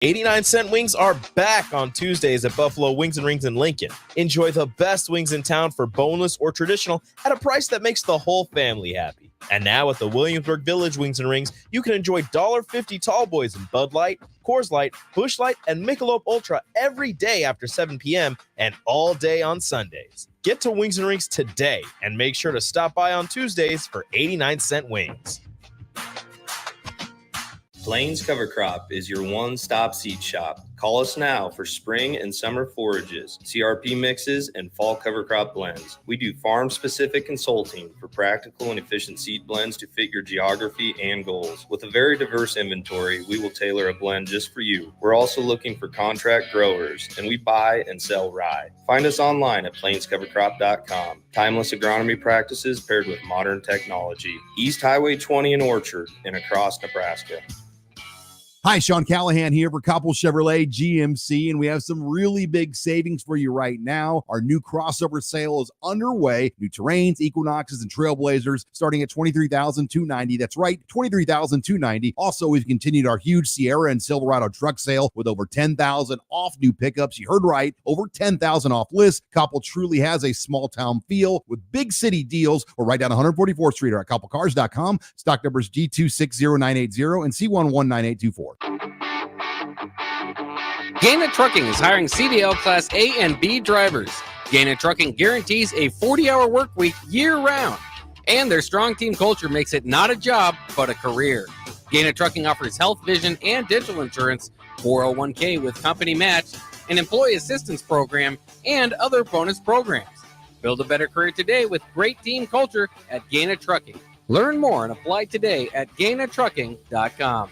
89-cent wings are back on Tuesdays at Buffalo Wings and Rings in Lincoln. Enjoy the best wings in town for boneless or traditional at a price that makes the whole family happy. And now at the Williamsburg Village Wings and Rings, you can enjoy $1.50 tall boys in Bud Light, Coors Light, Busch Light, and Michelob Ultra every day after 7 p.m. and all day on Sundays. Get to Wings and Rings today and make sure to stop by on Tuesdays for 89-cent wings. Plains Cover Crop is your one-stop seed shop. Call us now for spring and summer forages, CRP mixes, and fall cover crop blends. We do farm-specific consulting for practical and efficient seed blends to fit your geography and goals. With a very diverse inventory, we will tailor a blend just for you. We're also looking for contract growers, and we buy and sell rye. Find us online at plainscovercrop.com. Timeless agronomy practices paired with modern technology. East Highway 20 in Orchard and across Nebraska. Hi, Sean Callahan here for Koppel Chevrolet GMC, and we have some really big savings for you right now. Our new crossover sale is underway. New Terrains, Equinoxes, and Trailblazers starting at $23,290. That's right, $23,290. Also, we've continued our huge Sierra and Silverado truck sale with over $10,000 off new pickups. You heard right, over $10,000 off list. Koppel truly has a small-town feel with big city deals. We're right down 144th Street or at KoppelCars.com. Stock numbers G260980 and C119824. Gaina Trucking is hiring CDL Class A and B drivers. Gaina Trucking guarantees a 40-hour work week year-round, and their strong team culture makes it not a job, but a career. Gaina Trucking offers health, vision, and dental insurance, 401k with company match, an employee assistance program, and other bonus programs. Build a better career today with great team culture at Gaina Trucking. Learn more and apply today at GainaTrucking.com.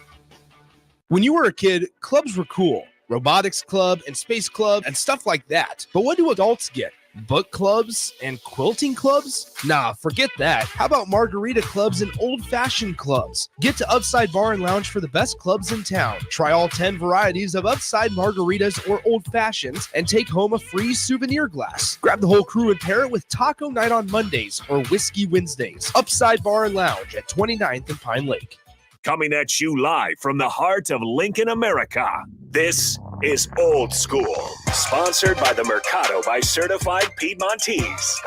When you were a kid, clubs were cool. Robotics club and space club and stuff like that. But what do adults get? Book clubs and quilting clubs? Nah, forget that. How about margarita clubs and old-fashioned clubs? Get to Upside Bar and Lounge for the best clubs in town. Try all 10 varieties of Upside margaritas or old-fashions and take home a free souvenir glass. Grab the whole crew and pair it with taco night on Mondays or whiskey Wednesdays. Upside Bar and Lounge at 29th and Pine Lake. Coming at you live from the heart of Lincoln, America. This is Old School, sponsored by the Mercado by Certified Piedmontese.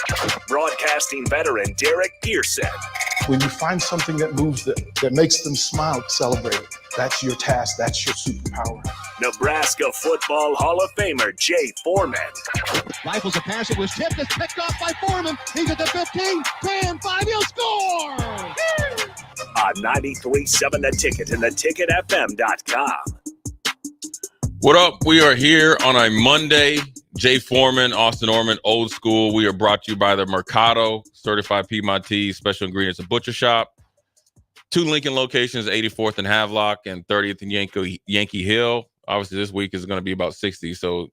Broadcasting veteran Derek Pearson. When you find something that moves them, that makes them smile, celebrate it. That's your task. That's your superpower. Nebraska Football Hall of Famer Jay Foreman. Rifles a pass. It was tipped. It's picked off by Foreman. He's at the 15, 10, 5. He'll score! On 93.7 The Ticket and theticketfm.com. What up? We are here on a Monday. Jay Foreman, Austin Orman, Old School. We are brought to you by the Mercado, Certified Piedmontese, Special Ingredients and Butcher Shop. 2 Lincoln locations, 84th and Havelock and 30th and Yankee Hill. Obviously, this week is going to be about 60. So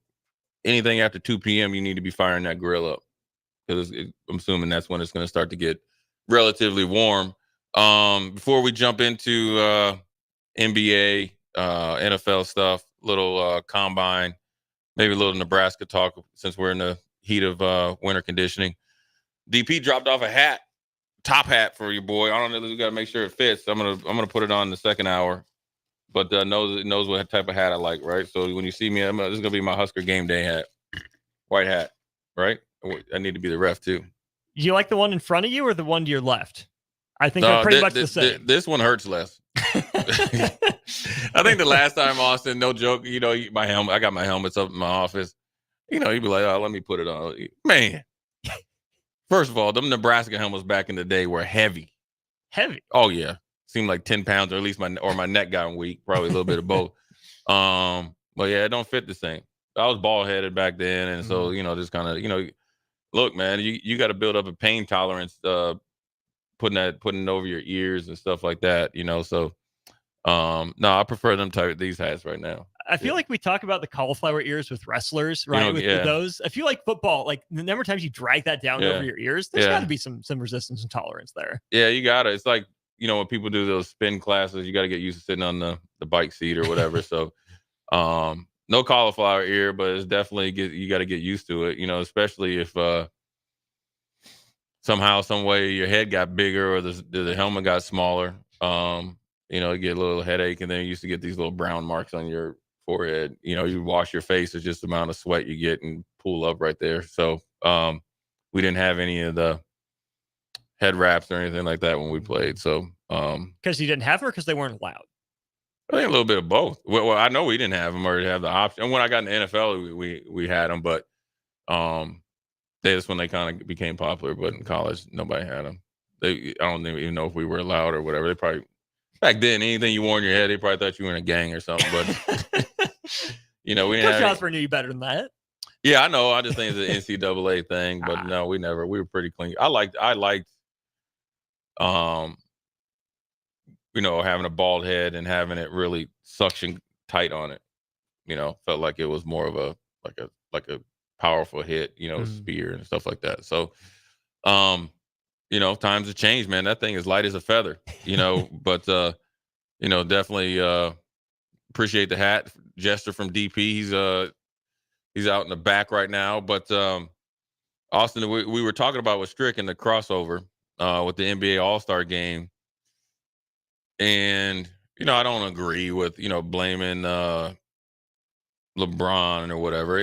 anything after 2 p.m., you need to be firing that grill up. Because I'm assuming that's when it's going to start to get relatively warm. Before we jump into NBA, NFL stuff, little combine, maybe a little Nebraska talk since we're in the heat of winter conditioning. DP dropped off a hat, top hat for your boy. I don't know. We got to make sure it fits. I'm gonna put it on in the second hour, but knows what type of hat I like, right? So when you see me, this is gonna be my Husker game day hat, white hat, right? I need to be the ref too. You like the one in front of you or the one to your left? I think they're pretty much the same. This one hurts less. I think the last time, Austin, no joke, my helmet, I got my helmets up in my office. You'd be like, oh, let me put it on. Man, first of all, them Nebraska helmets back in the day were heavy. Heavy? Oh, yeah. Seemed like 10 pounds, or at least my neck got weak. Probably a little bit of both. But yeah, it don't fit the same. I was bald-headed back then, and so, just kind of, look, man, you got to build up a pain tolerance, putting it over your ears and stuff like that, so no, I prefer these hats right now. I feel like we talk about the cauliflower ears with wrestlers, right? With those. I feel like football, like the number of times you drag that down over your ears, there's got to be some resistance and tolerance there. Yeah, you got it. It's like, when people do those spin classes, you got to get used to sitting on the bike seat or whatever. So no cauliflower ear, but it's definitely you got to get used to it, especially if somehow, some way your head got bigger or the helmet got smaller. You get a little headache, and then you used to get these little brown marks on your forehead. You wash your face, it's just the amount of sweat you get and pool up right there. So we didn't have any of the head wraps or anything like that when we played. So because you didn't have her, because they weren't allowed. I think a little bit of both. Well, I know we didn't have them or have the option. And when I got in the NFL, we had them, but that's when they kind of became popular. But in college, nobody had them. I don't even know if we were allowed or whatever. They probably back then, anything you wore in your head, they probably thought you were in a gang or something. But we didn't Coach have. Osborne knew you better than that. Yeah, I know. I just think it's an NCAA thing, but no, we were pretty clean. I liked having a bald head and having it really suction tight on it. Felt like it was more of a powerful hit, spear and stuff like that. So, times have changed, man. That thing is light as a feather, but definitely appreciate the hat gesture from DP. He's out in the back right now, but Austin, we were talking about with Strick in the crossover with the NBA All-Star game. And, I don't agree with, blaming LeBron or whatever.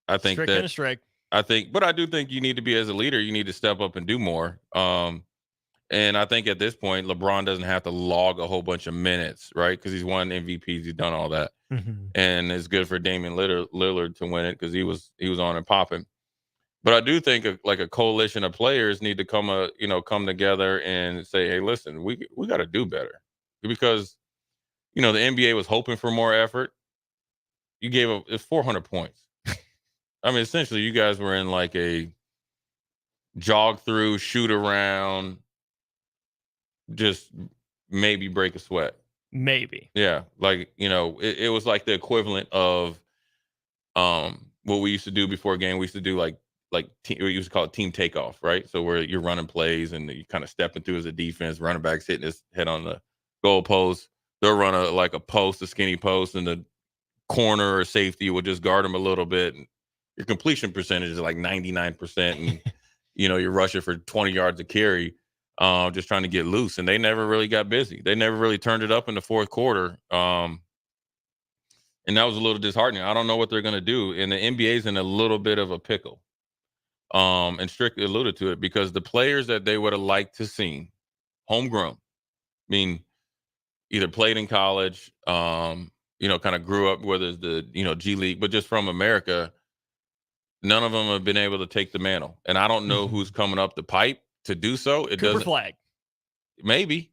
I think but I do think you need to be, as a leader, you need to step up and do more. And I think at this point, LeBron doesn't have to log a whole bunch of minutes, right? Because he's won MVPs, he's done all that. Mm-hmm. And it's good for Damian Lillard to win it because he was on and popping. But I do think a coalition of players need to come together and say, hey, listen, we got to do better, because the NBA was hoping for more effort. You gave it's 400 points. I mean, essentially, you guys were in like a jog through, shoot around, just maybe break a sweat. Maybe. Yeah, it was like the equivalent of what we used to do before a game. We used to do we used to call it team takeoff, right? So where you're running plays and you kind of stepping through as a defense, running back's hitting his head on the goal post. They'll run a skinny post, and the corner or safety will just guard them a little bit. And your completion percentage is like 99%, and you're rushing for 20 yards of carry, just trying to get loose. And they never really got busy. They never really turned it up in the fourth quarter. And that was a little disheartening. I don't know what they're going to do. And the NBA's in a little bit of a pickle. And Strick alluded to it, because the players that they would have liked to see homegrown, I mean, either played in college, kind of grew up, whether it's the, G League, but just from America, none of them have been able to take the mantle. And I don't know who's coming up the pipe to do so. Cooper Flag. Maybe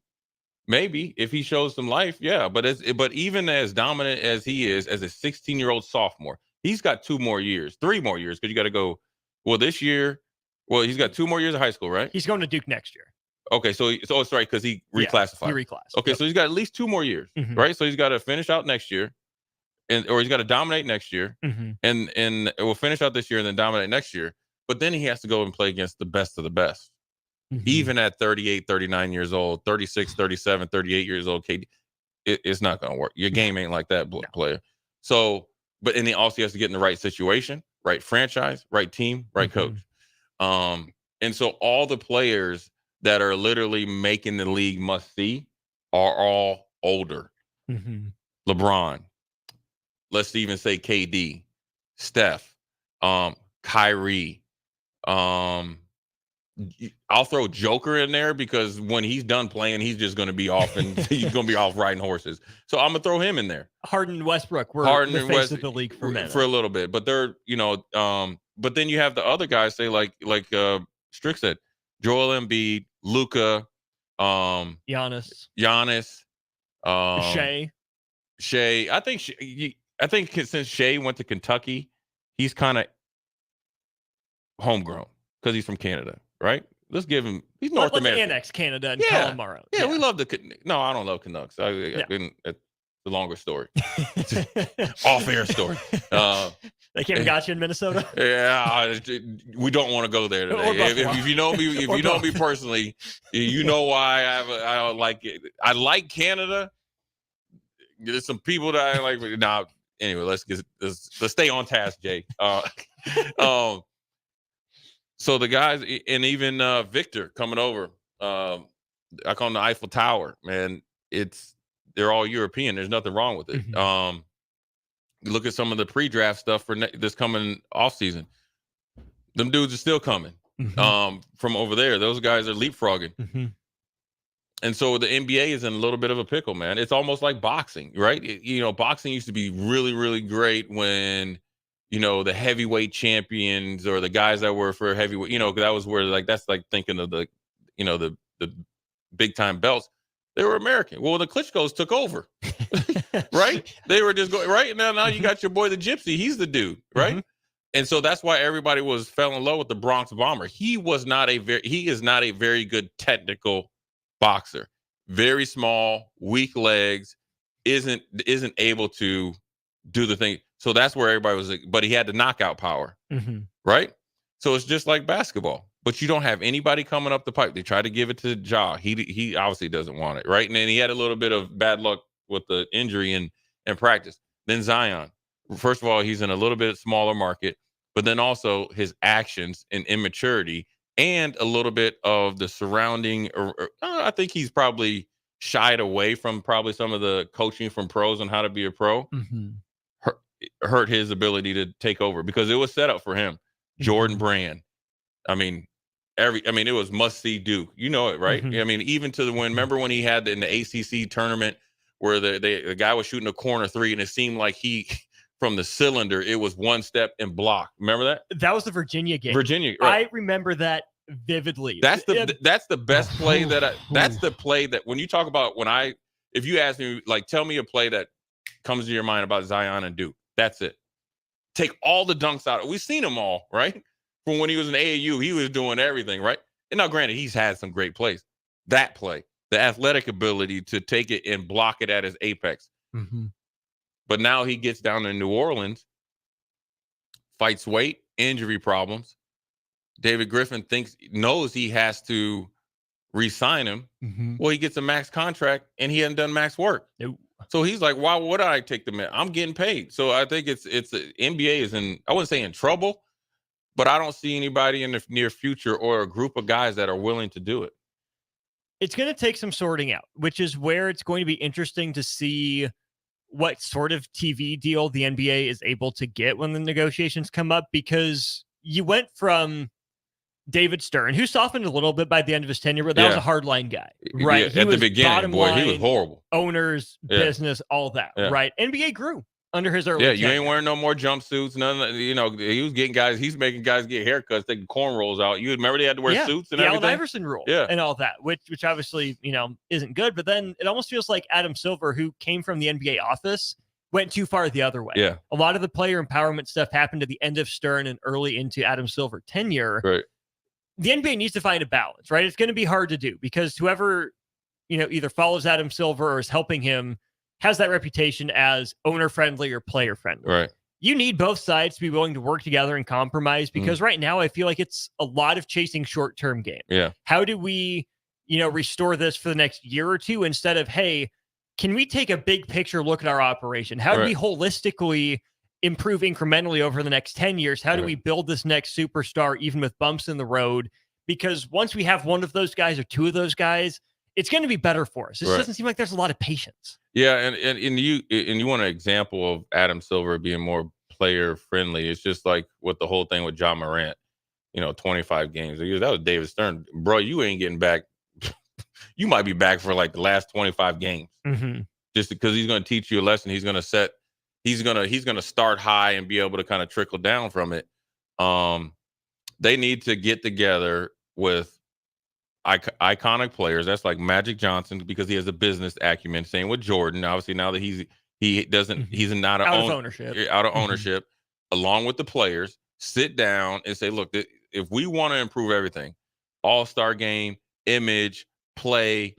if he shows some life. Yeah. But even as dominant as he is as a 16-year-old sophomore, he's got 3 more years, because you got to go. Well, this year, he's got 2 more years of high school, right? He's going to Duke next year. Okay, so it's right, because he reclassified. Yeah, he reclassed. Okay, so he's got at least 2 more years, right? So he's got to finish out next year, or he's got to dominate next year, and we'll finish out this year and then dominate next year. But then he has to go and play against the best of the best, even at 38, 39 years old, 36, 37, 38 years old. KD, it's not going to work. Your game ain't like that, player. So, but and he also has to get in the right situation. Right franchise, right team, right coach. And so all the players that are literally making the league must see are all older. LeBron, let's even say KD, Steph, Kyrie. I'll throw Joker in there, because when he's done playing, he's just going to be off, and he's going to be off riding horses. So I'm going to throw him in there. Harden, Westbrook were the face of the league for a minute. For a little bit. But they're, but then you have the other guys, say like Strick said, Joel Embiid, Luka, Giannis, Shea. I think since Shea went to Kentucky, he's kind of homegrown, because he's from Canada. Right? Let's give him. He's North American. Let's annex Canada and call him our own. Yeah, we love No, I don't love Canucks. It's a longer story. Off-air story. They came and got you in Minnesota. Yeah, we don't want to go there today. If you know me, if you know me personally, you know why I like it. I like Canada. There's some people that I like. Now, anyway, let's stay on task, Jay. So the guys, and even Victor coming over, I call him the Eiffel Tower, man. They're all European. There's nothing wrong with it. You look at some of the pre-draft stuff for this coming offseason. Them dudes are still coming from over there. Those guys are leapfrogging. And so the NBA is in a little bit of a pickle, man. It's almost like boxing, right? Boxing used to be really, really great when, the heavyweight champions or the guys that were for heavyweight, that was where that's like thinking of the, the big time belts. They were American. Well, the Klitschko's took over, right? They were just going right now. Now you got your boy, the Gypsy. He's the dude, right? And so that's why everybody fell in love with the Bronx Bomber. He is not a very good technical boxer. Very small, weak legs, isn't able to do the thing. So that's where everybody was like, but he had the knockout power, right? So it's just like basketball. But you don't have anybody coming up the pipe. They try to give it to Ja. He obviously doesn't want it, right? And then he had a little bit of bad luck with the injury in practice. Then Zion. First of all, he's in a little bit smaller market, but then also his actions and immaturity and a little bit of the surrounding. I think he's probably shied away from probably some of the coaching from pros on how to be a pro. Hurt his ability to take over because it was set up for him. Jordan Brand. I mean, it was must see Duke. You know it, right? I mean, even to the win. Remember when he had in the ACC tournament where the guy was shooting a corner three and it seemed like he from the cylinder, it was one step and block. Remember that? That was the Virginia game. Virginia, right. I remember that vividly. That's the best play that's the play that when you talk about if you ask me, like, tell me a play that comes to your mind about Zion and Duke. That's it. Take all the dunks out. We've seen them all, right? From when he was in AAU, he was doing everything, right? And now, granted, he's had some great plays. That play, the athletic ability to take it and block it at his apex. But now he gets down to New Orleans, fights weight, injury problems. David Griffin knows he has to re-sign him. Well, he gets a max contract, and he hasn't done max work. So he's like, why would I take the man? I'm getting paid. So I think it's NBA is I wouldn't say in trouble, but I don't see anybody in the near future or a group of guys that are willing to do it. It's going to take some sorting out, which is where it's going to be interesting to see what sort of TV deal the NBA is able to get when the negotiations come up, because you went from David Stern, who softened a little bit by the end of his tenure, but that was a hardline guy, right? Yeah, at the beginning, boy, he was horrible. Owners, business, all that, right? NBA grew under his early tenure. You ain't wearing no more jumpsuits. None. He was getting guys. He's making guys get haircuts, taking cornrows out. You remember they had to wear suits and everything. The Allen Iverson rule, and all that, which obviously isn't good. But then it almost feels like Adam Silver, who came from the NBA office, went too far the other way. Yeah, a lot of the player empowerment stuff happened at the end of Stern and early into Adam Silver tenure. Right. The NBA needs to find a balance, right? It's going to be hard to do because whoever, either follows Adam Silver or is helping him has that reputation as owner friendly or player friendly. Right. You need both sides to be willing to work together and compromise because right now I feel like it's a lot of chasing short-term gain. Yeah. How do we, restore this for the next year or two instead of, hey, can we take a big picture look at our operation? How do we holistically improve incrementally over the next 10 years? How do we build this next superstar, even with bumps in the road? Because once we have one of those guys or two of those guys, it's going to be better for us. It doesn't seem like there's a lot of patience. Yeah. And you want an example of Adam Silver being more player friendly. It's just like with the whole thing with John Morant, 25 games. That was David Stern. Bro, you ain't getting back. You might be back for like the last 25 games. Just because he's going to teach you a lesson. He's going to start high and be able to kind of trickle down from it. They need to get together with iconic players. That's like Magic Johnson because he has a business acumen. Same with Jordan. Obviously, now that he's not out of ownership, along with the players, sit down and say, look, if we want to improve everything, all-star game, image, play,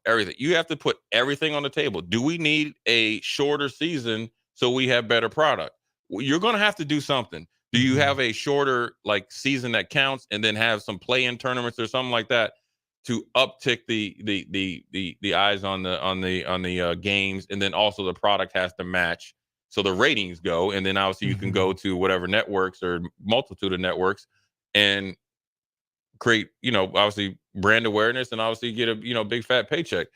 everything, you have to put everything on the table. Do we need a shorter season so we have better product? Well, you're going to have to do something. Do you have a shorter season that counts and then have some play-in tournaments or something like that to uptick the eyes on the games, and then also the product has to match so the ratings go, and then obviously you can go to whatever networks or multitude of networks and create obviously brand awareness and obviously get a big fat paycheck,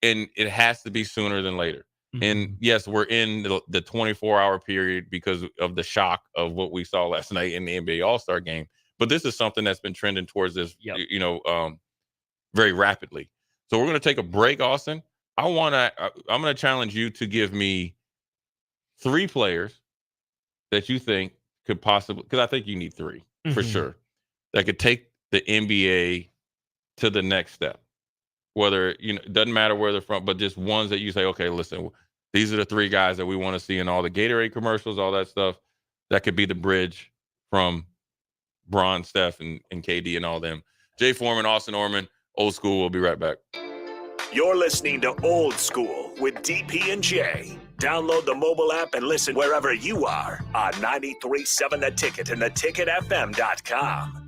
and it has to be sooner than later. And yes, we're in the 24-hour period because of the shock of what we saw last night in the NBA All-Star game. But this is something that's been trending towards this, very rapidly. So we're going to take a break, Austin. I'm going to challenge you to give me 3 players that you think could possibly, because I think you need 3 for sure, that could take the NBA to the next step. Whether, it doesn't matter where they're from, but just ones that you say, okay, listen, these are the 3 guys that we want to see in all the Gatorade commercials, all that stuff. That could be the bridge from Bron, Steph, and KD and all them. Jay Foreman, Austin Orman, Old School. We'll be right back. You're listening to Old School with DP and J. Download the mobile app and listen wherever you are on 93.7 The Ticket and theticketfm.com.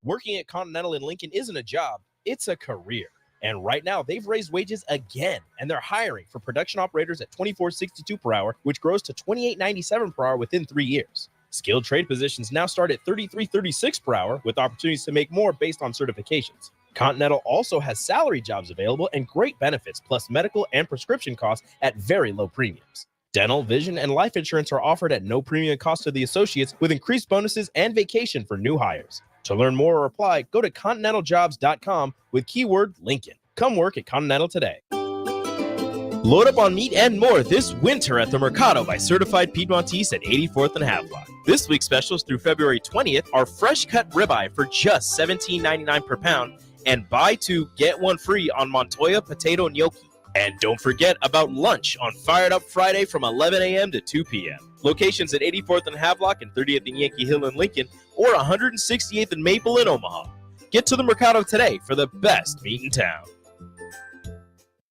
Working at Continental in Lincoln isn't a job, it's a career. And right now, they've raised wages again, and they're hiring for production operators at $24.62 per hour, which grows to $28.97 per hour within 3 years. Skilled trade positions now start at $33.36 per hour, with opportunities to make more based on certifications. Continental also has salary jobs available and great benefits, plus medical and prescription costs at very low premiums. Dental, vision, and life insurance are offered at no premium cost to the associates, with increased bonuses and vacation for new hires. To learn more or apply, go to continentaljobs.com with keyword Lincoln. Come work at Continental today. Load up on meat and more this winter at the Mercado by Certified Piedmontese at 84th and Havelock. This week's specials through February 20th are fresh cut ribeye for just $17.99 per pound and buy 2, get 1 free on Montoya potato gnocchi. And don't forget about lunch on Fired Up Friday from 11 a.m. to 2 p.m. Locations at 84th and Havelock and 30th and Yankee Hill in Lincoln, or 168th and Maple in Omaha. Get to the Mercado today for the best meat in town.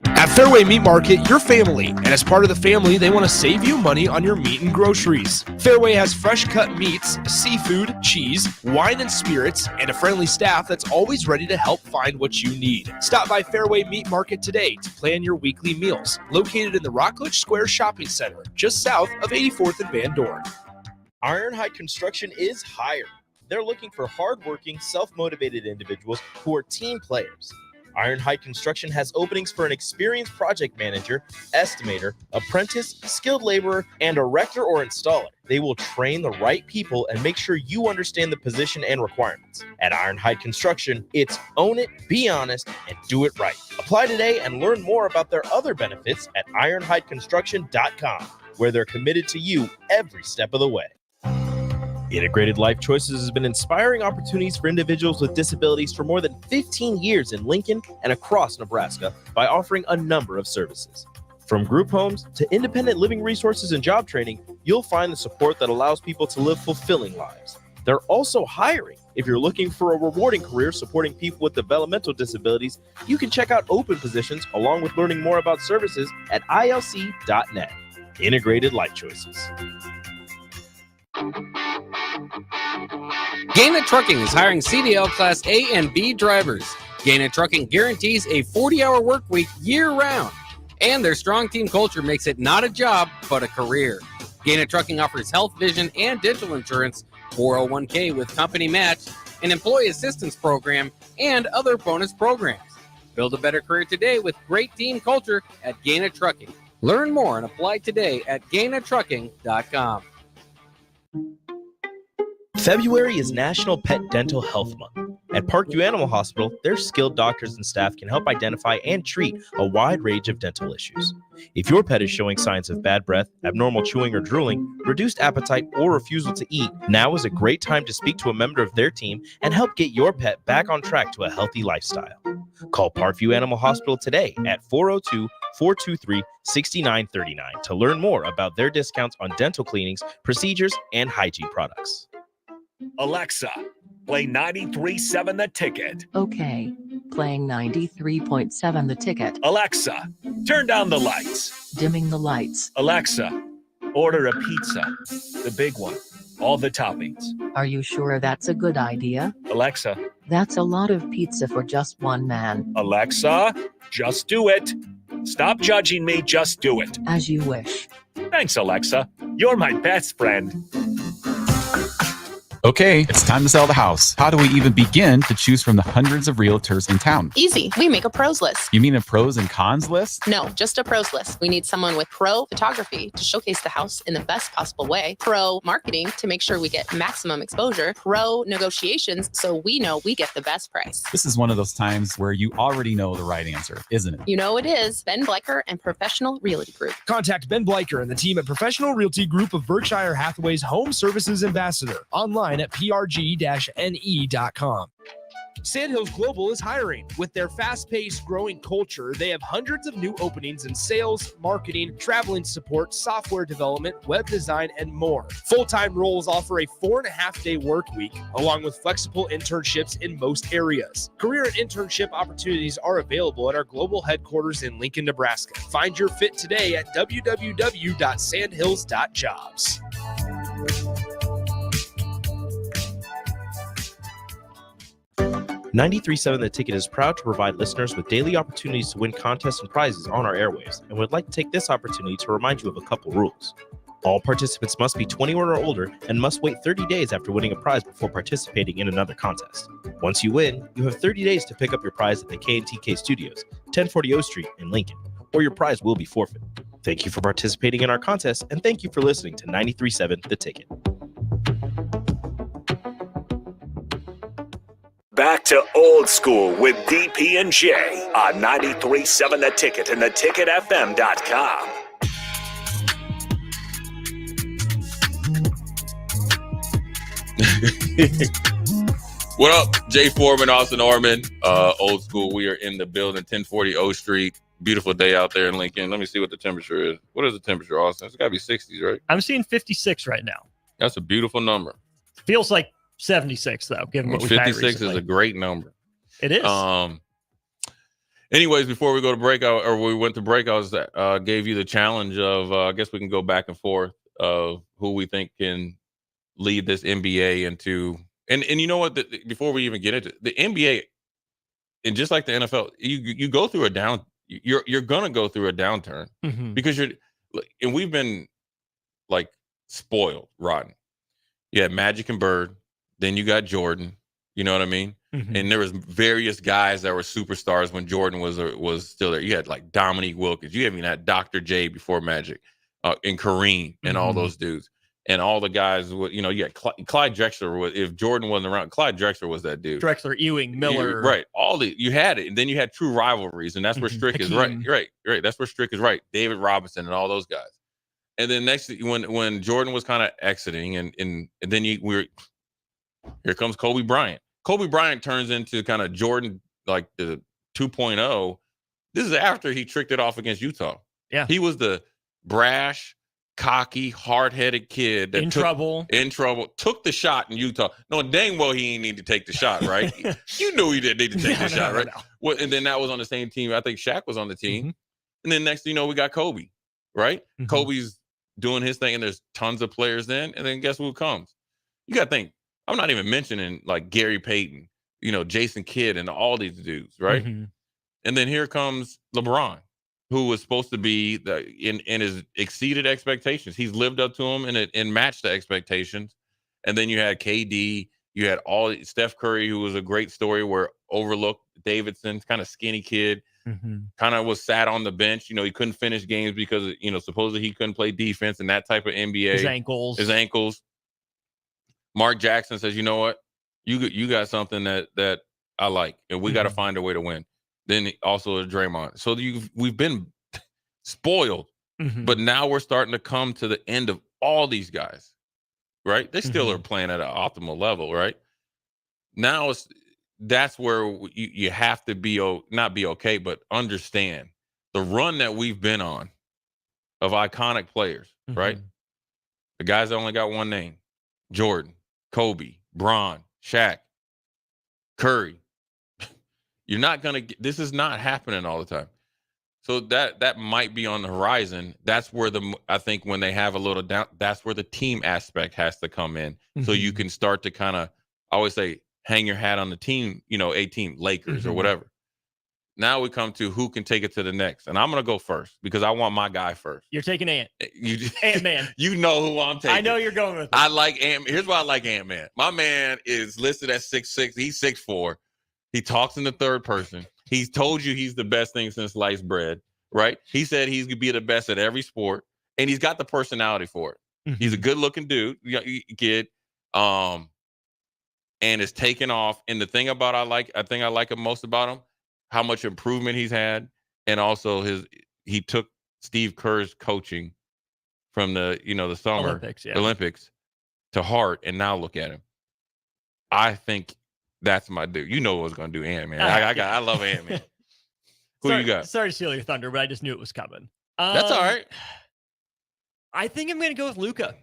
At Fairway Meat Market, you're family, and as part of the family, they want to save you money on your meat and groceries. Fairway has fresh cut meats, seafood, cheese, wine and spirits, and a friendly staff that's always ready to help find what you need. Stop by Fairway Meat Market today to plan your weekly meals. Located in the Rockledge Square Shopping Center, just south of 84th and Van Dorn. Ironhide Construction is hiring. They're looking for hardworking, self-motivated individuals who are team players. Ironhide Construction has openings for an experienced project manager, estimator, apprentice, skilled laborer, and erector or installer. They will train the right people and make sure you understand the position and requirements. At Ironhide Construction, it's own it, be honest, and do it right. Apply today and learn more about their other benefits at ironhideconstruction.com, where they're committed to you every step of the way. Integrated Life Choices has been inspiring opportunities for individuals with disabilities for more than 15 years in Lincoln and across Nebraska by offering a number of services. From group homes to independent living resources and job training, you'll find the support that allows people to live fulfilling lives. They're also hiring. If you're looking for a rewarding career supporting people with developmental disabilities, you can check out open positions along with learning more about services at ilc.net. Integrated Life Choices. Gaina Trucking is hiring CDL Class A and B drivers. Gaina Trucking guarantees a 40-hour work week year-round, and their strong team culture makes it not a job, but a career. Gaina Trucking offers health, vision, and dental insurance, 401k with company match, an employee assistance program, and other bonus programs. Build a better career today with great team culture at Gaina Trucking. Learn more and apply today at gainatrucking.com. February is National Pet Dental Health Month. At Parkview Animal Hospital, their skilled doctors and staff can help identify and treat a wide range of dental issues. If your pet is showing signs of bad breath, abnormal chewing or drooling, reduced appetite, or refusal to eat, now is a great time to speak to a member of their team and help get your pet back on track to a healthy lifestyle. Call Parkview Animal Hospital today at 402-423-6939 to learn more about their discounts on dental cleanings, procedures, and hygiene products. Alexa, play 93.7 The Ticket. Okay, playing 93.7 The Ticket. Alexa, turn down the lights. Dimming the lights. Alexa, order a pizza. The big one. All the toppings. Are you sure that's a good idea? Alexa. That's a lot of pizza for just one man. Alexa, just do it. Stop judging me, just do it. As you wish. Thanks, Alexa. You're my best friend. Okay, it's time to sell the house. How do we even begin to choose from the hundreds of realtors in town? Easy. We make a pros list. You mean a pros and cons list? No, just a pros list. We need someone with pro photography to showcase the house in the best possible way, pro marketing to make sure we get maximum exposure, pro negotiations so we know we get the best price. This is one of those times where you already know the right answer, isn't it? You know it is. Ben Bleicher and Professional Realty Group. Contact Ben Bleicher and the team at Professional Realty Group of Berkshire Hathaway's Home Services Ambassador. Online at prg-ne.com. Sandhills Global is hiring. With their fast-paced, growing culture, they have hundreds of new openings in sales, marketing, traveling support, software development, web design, and more. Full-time roles offer a 4.5-day work week, along with flexible internships in most areas. Career and internship opportunities are available at our global headquarters in Lincoln, Nebraska. Find your fit today at www.sandhills.jobs. 93.7 The Ticket is proud to provide listeners with daily opportunities to win contests and prizes on our airwaves, and would like to take this opportunity to remind you of a couple rules. All participants must be 21 or older and must wait 30 days after winning a prize before participating in another contest. Once you win, you have 30 days to pick up your prize at the K&TK Studios, 1040 O Street in Lincoln, or your prize will be forfeit. Thank you for participating in our contest, and thank you for listening to 93.7 The Ticket. Back to old school with DP and J on 93.7 The Ticket and theticketfm.com. What up, Jay Foreman, Austin Orman, old school. We are in the building, 1040 O Street. Beautiful day out there in Lincoln. Let me see what the temperature is. What is the temperature, Austin? It's got to be 60s, right? I'm seeing 56 right now. That's a beautiful number. Feels like 76 though, given what we've had 56 recently. is a great number. It is. Anyways, before we go to breakout, or we went to breakouts, gave you the challenge of, I guess we can go back and forth of who we think can lead this NBA into, and you know what? Before we even get into the NBA, and just like the NFL, you go through a down. You're gonna go through a downturn because and we've been like spoiled, rotten. You had Magic and Bird. Then you got Jordan, you know what I mean? And there was various guys that were superstars when Jordan was still there. You had like Dominique Wilkins. You even had Dr. J before Magic, and Kareem and all those dudes. And all the guys, you had Clyde Drexler. If Jordan wasn't around, Clyde Drexler was that dude. Drexler, Ewing, Miller. Right. You had it. And then you had true rivalries. And that's where Strick is right. Right. That's where Strick is right. David Robinson and all those guys. And then next, when Jordan was kind of exiting and then here comes Kobe Bryant. Kobe Bryant turns into kind of Jordan, like the 2.0. This is after he tricked it off against Utah. Yeah. He was the brash, cocky, hard-headed kid that in trouble, took the shot in Utah. No, dang well he ain't need to take the shot, right? You knew he didn't need to take the shot, right? No. Well, and then that was on the same team. I think Shaq was on the team. And then next thing you know, we got Kobe, right? Kobe's doing his thing, and there's tons of players then. And then guess who comes? You got to think. I'm not even mentioning like Gary Payton, Jason Kidd and all these dudes, right? And then here comes LeBron, who was supposed to be in his exceeded expectations. He's lived up to them and matched the expectations. And then you had KD, you had Steph Curry, who was a great story where overlooked Davidson, kind of skinny kid, kind of was sat on the bench. He couldn't finish games because, supposedly he couldn't play defense and that type of NBA. His ankles. Mark Jackson says, you know what? You got something that I like, and we got to find a way to win. Then also Draymond. So we've been spoiled, but now we're starting to come to the end of all these guys, right? They still are playing at an optimal level, right? Now that's where you have to not be okay, but understand the run that we've been on of iconic players, right? The guys that only got one name: Jordan, Kobe, Bron, Shaq, Curry. You're not going to this is not happening all the time. So that might be on the horizon. That's where I think when they have a little down, that's where the team aspect has to come in. So you can start to kind of, I always say, hang your hat on the team, a team, Lakers or whatever. Now we come to who can take it to the next. And I'm going to go first because I want my guy first. You're taking Ant. Ant-Man. You know who I'm taking. I know you're going with him. I like Ant-Man. Here's why I like Ant-Man. My man is listed at 6'6". He's 6'4". He talks in the third person. He's told you he's the best thing since sliced bread, right? He said he's going to be the best at every sport, and he's got the personality for it. Mm-hmm. He's a good-looking dude, kid, and it's taken off. And the thing I like him most about him, how much improvement he's had, and also he took Steve Kerr's coaching from the summer Olympics to heart, and now look at him. I think that's my dude. You know what was going to do Ant-Man. I love Ant-Man. Who you got? Sorry to steal your thunder, but I just knew it was coming. That's all right. I think I'm going to go with Luka.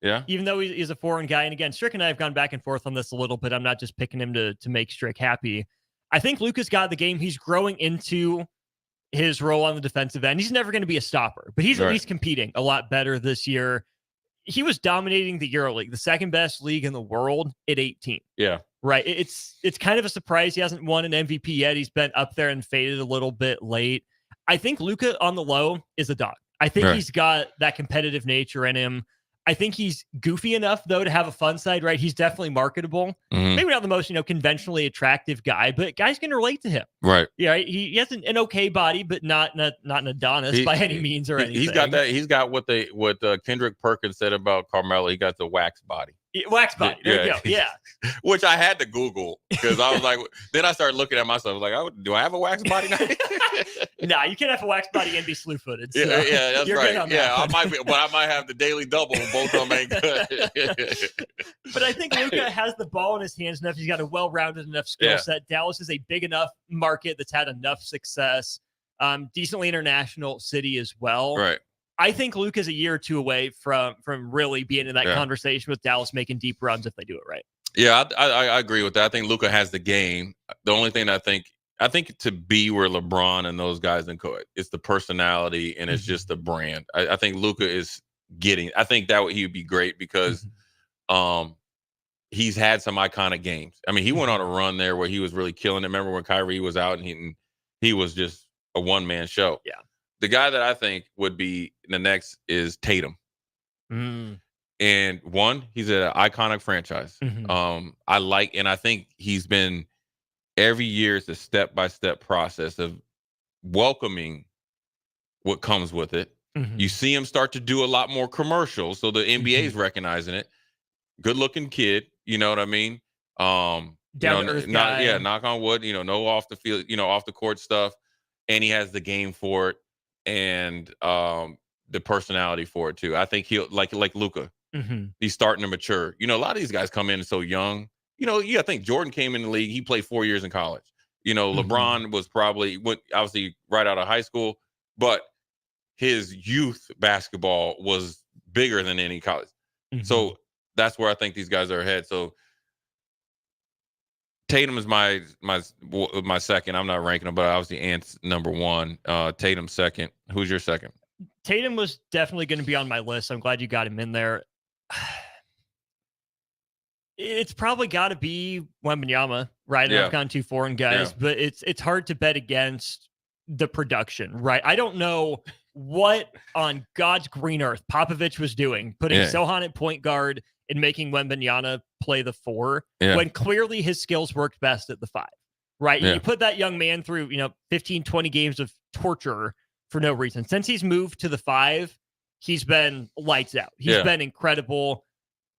Yeah. Even though he's a foreign guy. And again, Strick and I have gone back and forth on this a little bit. I'm not just picking him to make Strick happy. I think Luka's got the game. He's growing into his role on the defensive end. He's never going to be a stopper, but he's at least competing a lot better this year. He was dominating the EuroLeague, the second best league in the world at 18. Yeah. Right. It's kind of a surprise he hasn't won an MVP yet. He's been up there and faded a little bit late. I think Luka on the low is a dog. I think he's got that competitive nature in him. I think he's goofy enough, though, to have a fun side, right? He's definitely marketable. Mm-hmm. Maybe not the most, conventionally attractive guy, but guys can relate to him. Right. Yeah, he has an okay body, but not an Adonis by any means or anything. He's got that. He's got what Kendrick Perkins said about Carmelo. He got the wax body. Wax body. There you go. Yeah. Which I had to Google because I was like, then I started looking at myself like, do I have a wax body now? Nah, you can't have a wax body and be slew-footed. So yeah, that's right. Yeah, I might be, but I might have the daily double. Both of them ain't good. But I think Luka has the ball in his hands enough. He's got a well-rounded enough skill set. Dallas is a big enough market that's had enough success. Decently international city as well. Right. I think Luka's a year or two away from really being in that conversation with Dallas, making deep runs if they do it right. Yeah, I agree with that. I think Luka has the game. The only thing I think to be where LeBron and those guys in court, it's the personality and it's just the brand. I think Luka is getting. I think that he would be great because he's had some iconic games. I mean, he went on a run there where he was really killing it. Remember when Kyrie was out and he was just a one-man show. Yeah. The guy that I think would be the next is Tatum. And he's an iconic franchise. I think he's been every year it's a step-by-step process of welcoming what comes with it. You see him start to do a lot more commercials. So the NBA is recognizing it. Good-looking kid. You know what I mean? Knock on wood, no off the field, off the court stuff. And he has the game for it. And the personality for it too. I think he'll like Luka. He's starting to mature. A lot of these guys come in so young. I think Jordan came in the league. He played 4 years in college. LeBron was probably obviously right out of high school, but his youth basketball was bigger than any college. So that's where I think these guys are ahead. So Tatum is my second. I'm not ranking him, but obviously Ant's number one. Tatum second. Who's your second? Tatum was definitely going to be on my list. I'm glad you got him in there. It's probably got to be Wembanyama, right? And I've gone 2 foreign guys, but it's hard to bet against the production, right? I don't know what on God's green earth Popovich was doing, putting Sohan at point guard and making Wembanyama play the 4 when clearly his skills worked best at the 5, right? You put that young man through, 15, 20 games of torture for no reason. Since he's moved to the 5, he's been lights out. He's been incredible.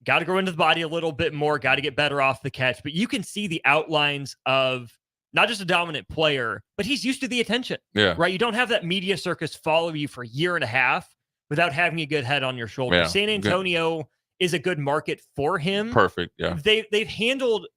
Got to grow into the body a little bit more, got to get better off the catch. But you can see the outlines of not just a dominant player, but he's used to the attention, right? You don't have that media circus follow you for a year and a half without having a good head on your shoulders. San Antonio is a good market for him. Perfect. Yeah. They've handled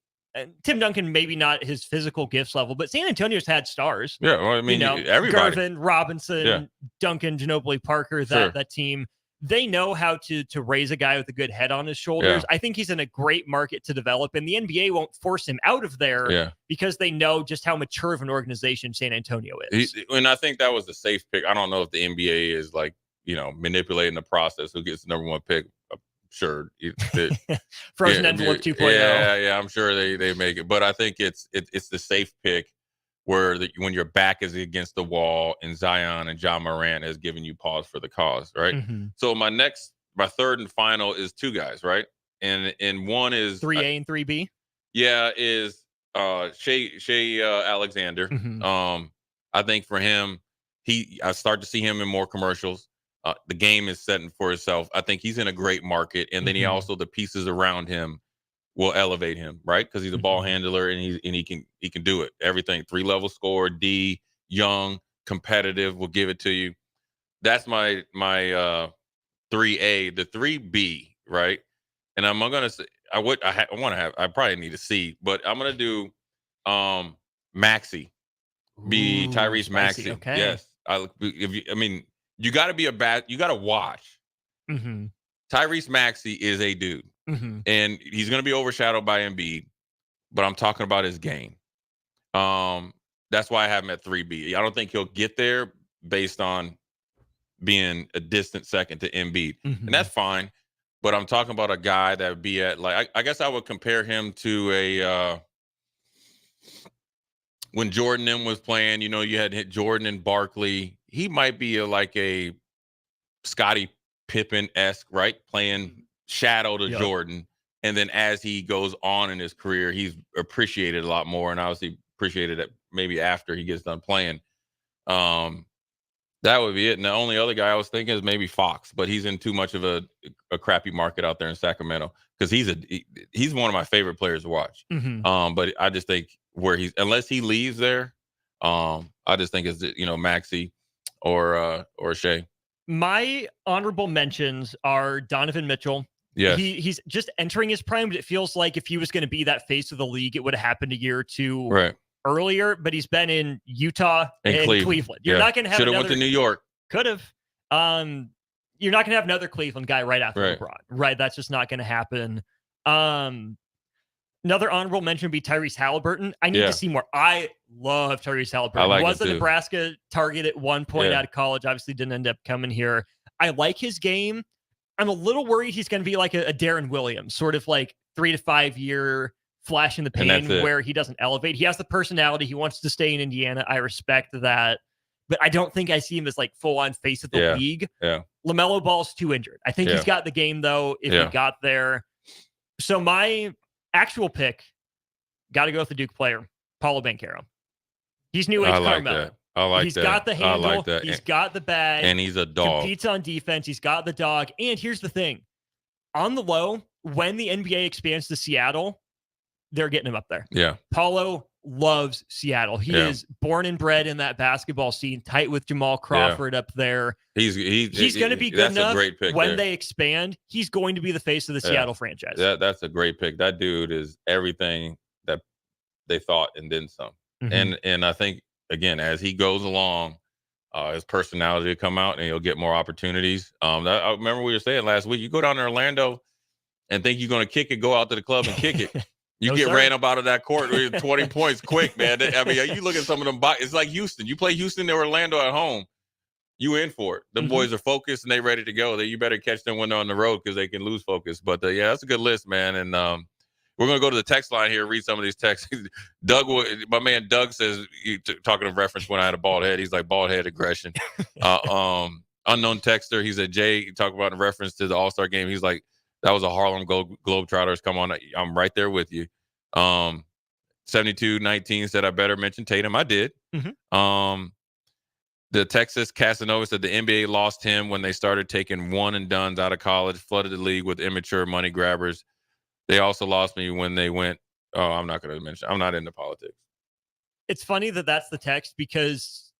Tim Duncan, maybe not his physical gifts level, but San Antonio's had stars. Yeah. Well, I mean, everybody. Gervin, Robinson, Duncan, Ginobili, Parker, that team. They know how to raise a guy with a good head on his shoulders. I think he's in a great market to develop, and the NBA won't force him out of there because they know just how mature of an organization San Antonio is. And I think that was a safe pick. I don't know if the NBA is manipulating the process who gets the number 1 pick. Sure. Frozen envelope 2.0. Yeah, I'm sure they make it. But I think it's the safe pick where when your back is against the wall and Zion and John Morant has given you pause for the cause, right? Mm-hmm. So my third and final is two guys, right? And one is 3A and 3B. Yeah, is Shea Alexander. Mm-hmm. I think for him, I start to see him in more commercials. The game is setting for itself. I think he's in a great market, and then he also the pieces around him will elevate him, right? Because he's a ball handler and he can do it. Everything 3-level score, D, young, competitive, will give it to you. That's my 3A. The 3B, right? And I'm gonna say I probably need a C, but I'm gonna do Maxey. Be Tyrese Maxey. Okay. Yes. You got to be you got to watch. Mm-hmm. Tyrese Maxey is a dude, and he's going to be overshadowed by Embiid. But I'm talking about his game. That's why I have him at 3B. I don't think he'll get there based on being a distant second to Embiid, and that's fine. But I'm talking about a guy that would be at I guess I would compare him to a. When Jordan M was playing, you had hit Jordan and Barkley. He might be like a Scottie Pippen-esque, right? Playing shadow to Jordan. And then as he goes on in his career, he's appreciated a lot more, and obviously appreciated it maybe after he gets done playing. That would be it. And the only other guy I was thinking is maybe Fox, but he's in too much of a crappy market out there in Sacramento because he's one of my favorite players to watch. But I just think unless he leaves there, I just think it's Maxey or Shea. My honorable mentions are Donovan Mitchell. Yes. He's just entering his prime, but it feels like if he was going to be that face of the league, it would have happened a year or two earlier. But he's been in Utah and Cleveland. You're not going to have should have went to New York. Could have. You're not going to have another Cleveland guy right after LeBron. Right. That's just not going to happen. Another honorable mention would be Tyrese Halliburton. I need to see more. I love Tyrese Halliburton. He was a Nebraska target at one point out of college. Obviously didn't end up coming here. I like his game. I'm a little worried he's going to be like a Darren Williams, sort of like 3 to 5 year flash in the pan where he doesn't elevate. He has the personality. He wants to stay in Indiana. I respect that. But I don't think I see him as like full on face of the league. LaMelo Ball's too injured. I think he's got the game though, if he got there. So my actual pick, got to go with the Duke player, Paulo Banchero. He's new age Carmelo. He's got the handle. He's got the bag. And he's a dog. Competes on defense. He's got the dog. And here's the thing. On the low, when the NBA expands to Seattle, they're getting him up there. Yeah. Paulo loves Seattle. He is born and bred in that basketball scene, tight with Jamal Crawford up there. He's going to be good enough. A great pick when they expand. He's going to be the face of the Seattle franchise. That's a great pick. That dude is everything that they thought and then some. And I think, again, as he goes along, his personality will come out and he'll get more opportunities. I remember we were saying last week, you go down to Orlando and think you're going to kick it, go out to the club and kick it. You get ran up out of that court with 20 points quick, man. I mean, you look at some of them. It's like Houston. You play Houston or Orlando at home, you in for it. The boys are focused and they ready to go. You better catch them when they're on the road because they can lose focus. But that's a good list, man. And we're going to go to the text line here, read some of these texts. My man Doug says, talking of reference when I had a bald head, he's like bald head aggression. Unknown texter, he said, Jay, talk about in reference to the All-Star game. He's like, that was a Harlem Globetrotters. Come on, I'm right there with you. 7219 said I better mention Tatum. I did. The Texas Casanova said the NBA lost him when they started taking one and dones out of college, flooded the league with immature money grabbers. They also lost me when they went. Oh, I'm not going to mention. I'm not into politics. It's funny that that's the text because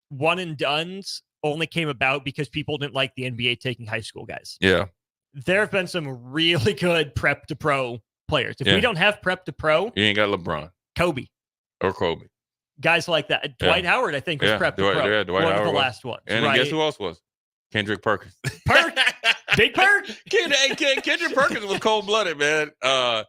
one and dones only came about because people didn't like the NBA taking high school guys. Yeah. There have been some really good prep to pro players. If we don't have prep to pro, you ain't got LeBron, Kobe, guys like that. Dwight Howard, I think, was prep to pro. Yeah, Dwight one Howard of the last ones. And guess who else was? Kendrick Perkins. Big Perk. Kendrick Perkins was cold blooded, man. Then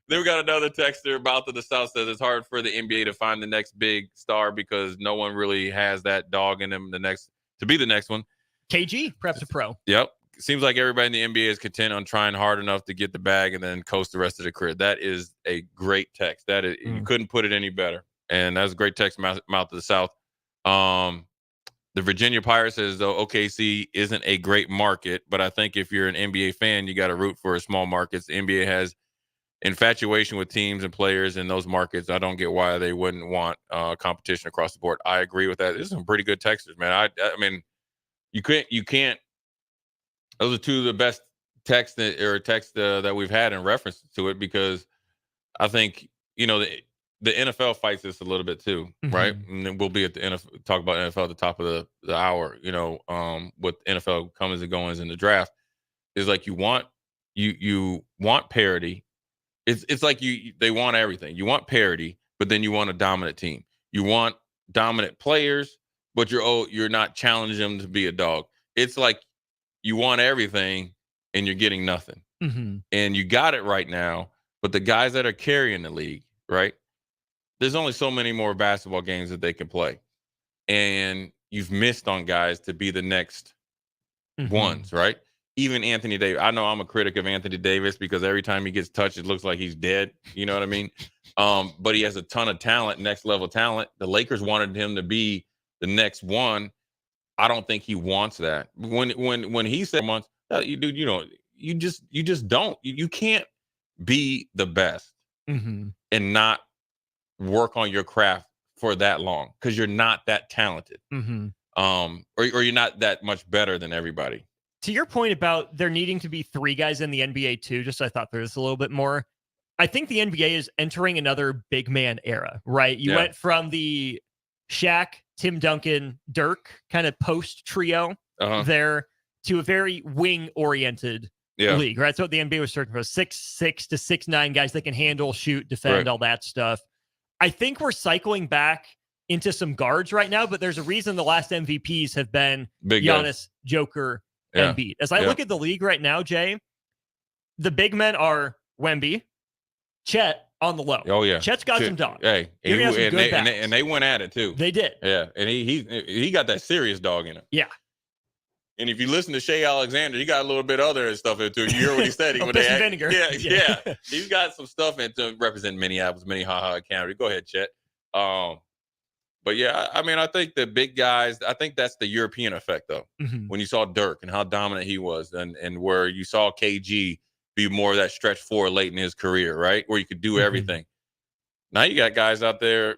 we got another texter about the South says it's hard for the NBA to find the next big star because no one really has that dog in them to be the next one. KG prep to pro. Yep. Seems like everybody in the NBA is content on trying hard enough to get the bag and then coast the rest of the career. That is a great text. You couldn't put it any better. And that's a great text, mouth of the South. The Virginia Pirates says, though, OKC isn't a great market, but I think if you're an NBA fan, you got to root for small markets. The NBA has infatuation with teams and players in those markets. I don't get why they wouldn't want competition across the board. I agree with that. This is some pretty good texters, man. I mean, you can't. Those are two of the best texts that we've had in reference to it, because I think, the NFL fights this a little bit too, right? And then we'll be at the NFL, talk about NFL at the top of the hour, with NFL comings and goings in the draft. Is like you want parity. It's like they want everything. You want parity, but then you want a dominant team. You want dominant players, but you're not challenging them to be a dog. It's like you want everything and you're getting nothing. And you got it right now, but the guys that are carrying the league, right? There's only so many more basketball games that they can play. And you've missed on guys to be the next ones, right? Even Anthony Davis. I know I'm a critic of Anthony Davis because every time he gets touched, it looks like he's dead. You know what I mean? But he has a ton of talent, next level talent. The Lakers wanted him to be the next one. I don't think he wants that. When he said months, you just don't. You can't be the best and not work on your craft for that long, because you're not that talented. Or you're not that much better than everybody. To your point about there needing to be 3 guys in the NBA too, just I thought there's a little bit more. I think the NBA is entering another big man era, right? You went from the Shaq, Tim Duncan, Dirk kind of post trio there to a very wing oriented league, right? So what the NBA was searching for 6'6" to 6'9" guys that can handle, shoot, defend, all that stuff. I think we're cycling back into some guards right now, but there's a reason the last MVPs have been big Giannis, guys. Joker, and Embiid. As I look at the league right now, Jay, the big men are Wemby, Chet on the low. Oh yeah, Chet's got some dog. Hey, and they went at it too. They did. Yeah, and he got that serious dog in him. Yeah. And if you listen to Shea Alexander, he got a little bit other stuff into it. You hear what he said? Vinegar. Yeah. He's got some stuff into represent Minneapolis, Minnehaha County. Go ahead, Chet. But yeah, I mean, I think the big guys, I think that's the European effect, though. When you saw Dirk and how dominant he was, and where you saw KG be more of that stretch four late in his career, right? Where you could do everything. Now you got guys out there,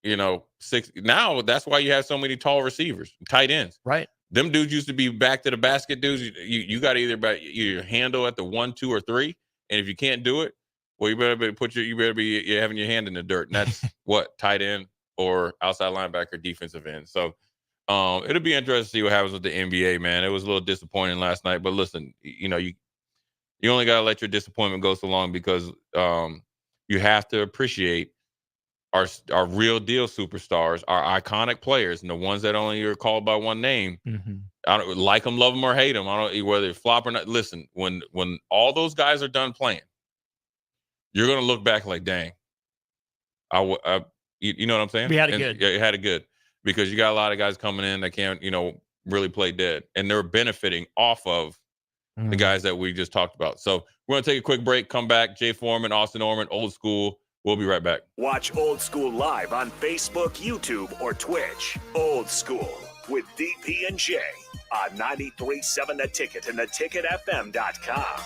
6. Now that's why you have so many tall receivers, tight ends. Right. Them dudes used to be back to the basket dudes. You got to either handle at the 1, 2, or 3, and if you can't do it, well, you better be having your hand in the dirt. And that's what, tight end or outside linebacker, defensive end. So it'll be interesting to see what happens with the NBA, man. It was a little disappointing last night, but listen, you only got to let your disappointment go so long, because you have to appreciate our real deal superstars, our iconic players, and the ones that only are called by one name. I don't like them, love them, or hate them. I don't, whether they flop or not. Listen, when all those guys are done playing, you're gonna look back like, dang, you know what I'm saying? We had it good. Yeah, you had it good, because you got a lot of guys coming in that can't, really play dead, and they're benefiting off of the guys that we just talked about. So we're gonna take a quick break. Come back. Jay Foreman, Austin Orman, Old School. We'll be right back. Watch Old School live on Facebook, YouTube, or Twitch. Old School with DP and J on 93.7 The Ticket and theticketfm.com.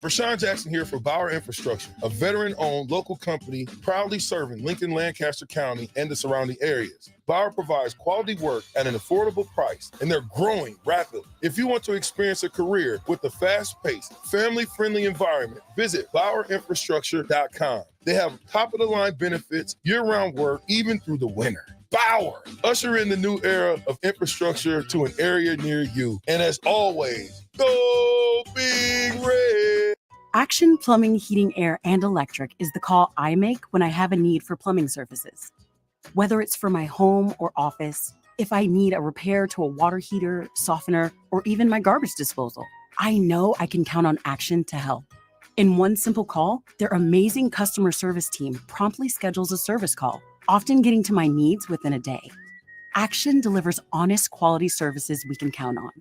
Rashawn Jackson here for Bauer Infrastructure, a veteran-owned local company proudly serving Lincoln, Lancaster County, and the surrounding areas. Bauer provides quality work at an affordable price, and they're growing rapidly. If you want to experience a career with a fast-paced, family-friendly environment, visit BauerInfrastructure.com. They have top-of-the-line benefits, year-round work, even through the winter. Bauer, usher in the new era of infrastructure to an area near you. And as always, go Big Red! Action Plumbing, Heating, Air, and Electric is the call I make when I have a need for plumbing services. Whether it's for my home or office, if I need a repair to a water heater, softener, or even my garbage disposal, I know I can count on Action to help. In one simple call, their amazing customer service team promptly schedules a service call, often getting to my needs within a day. Action delivers honest, quality services we can count on.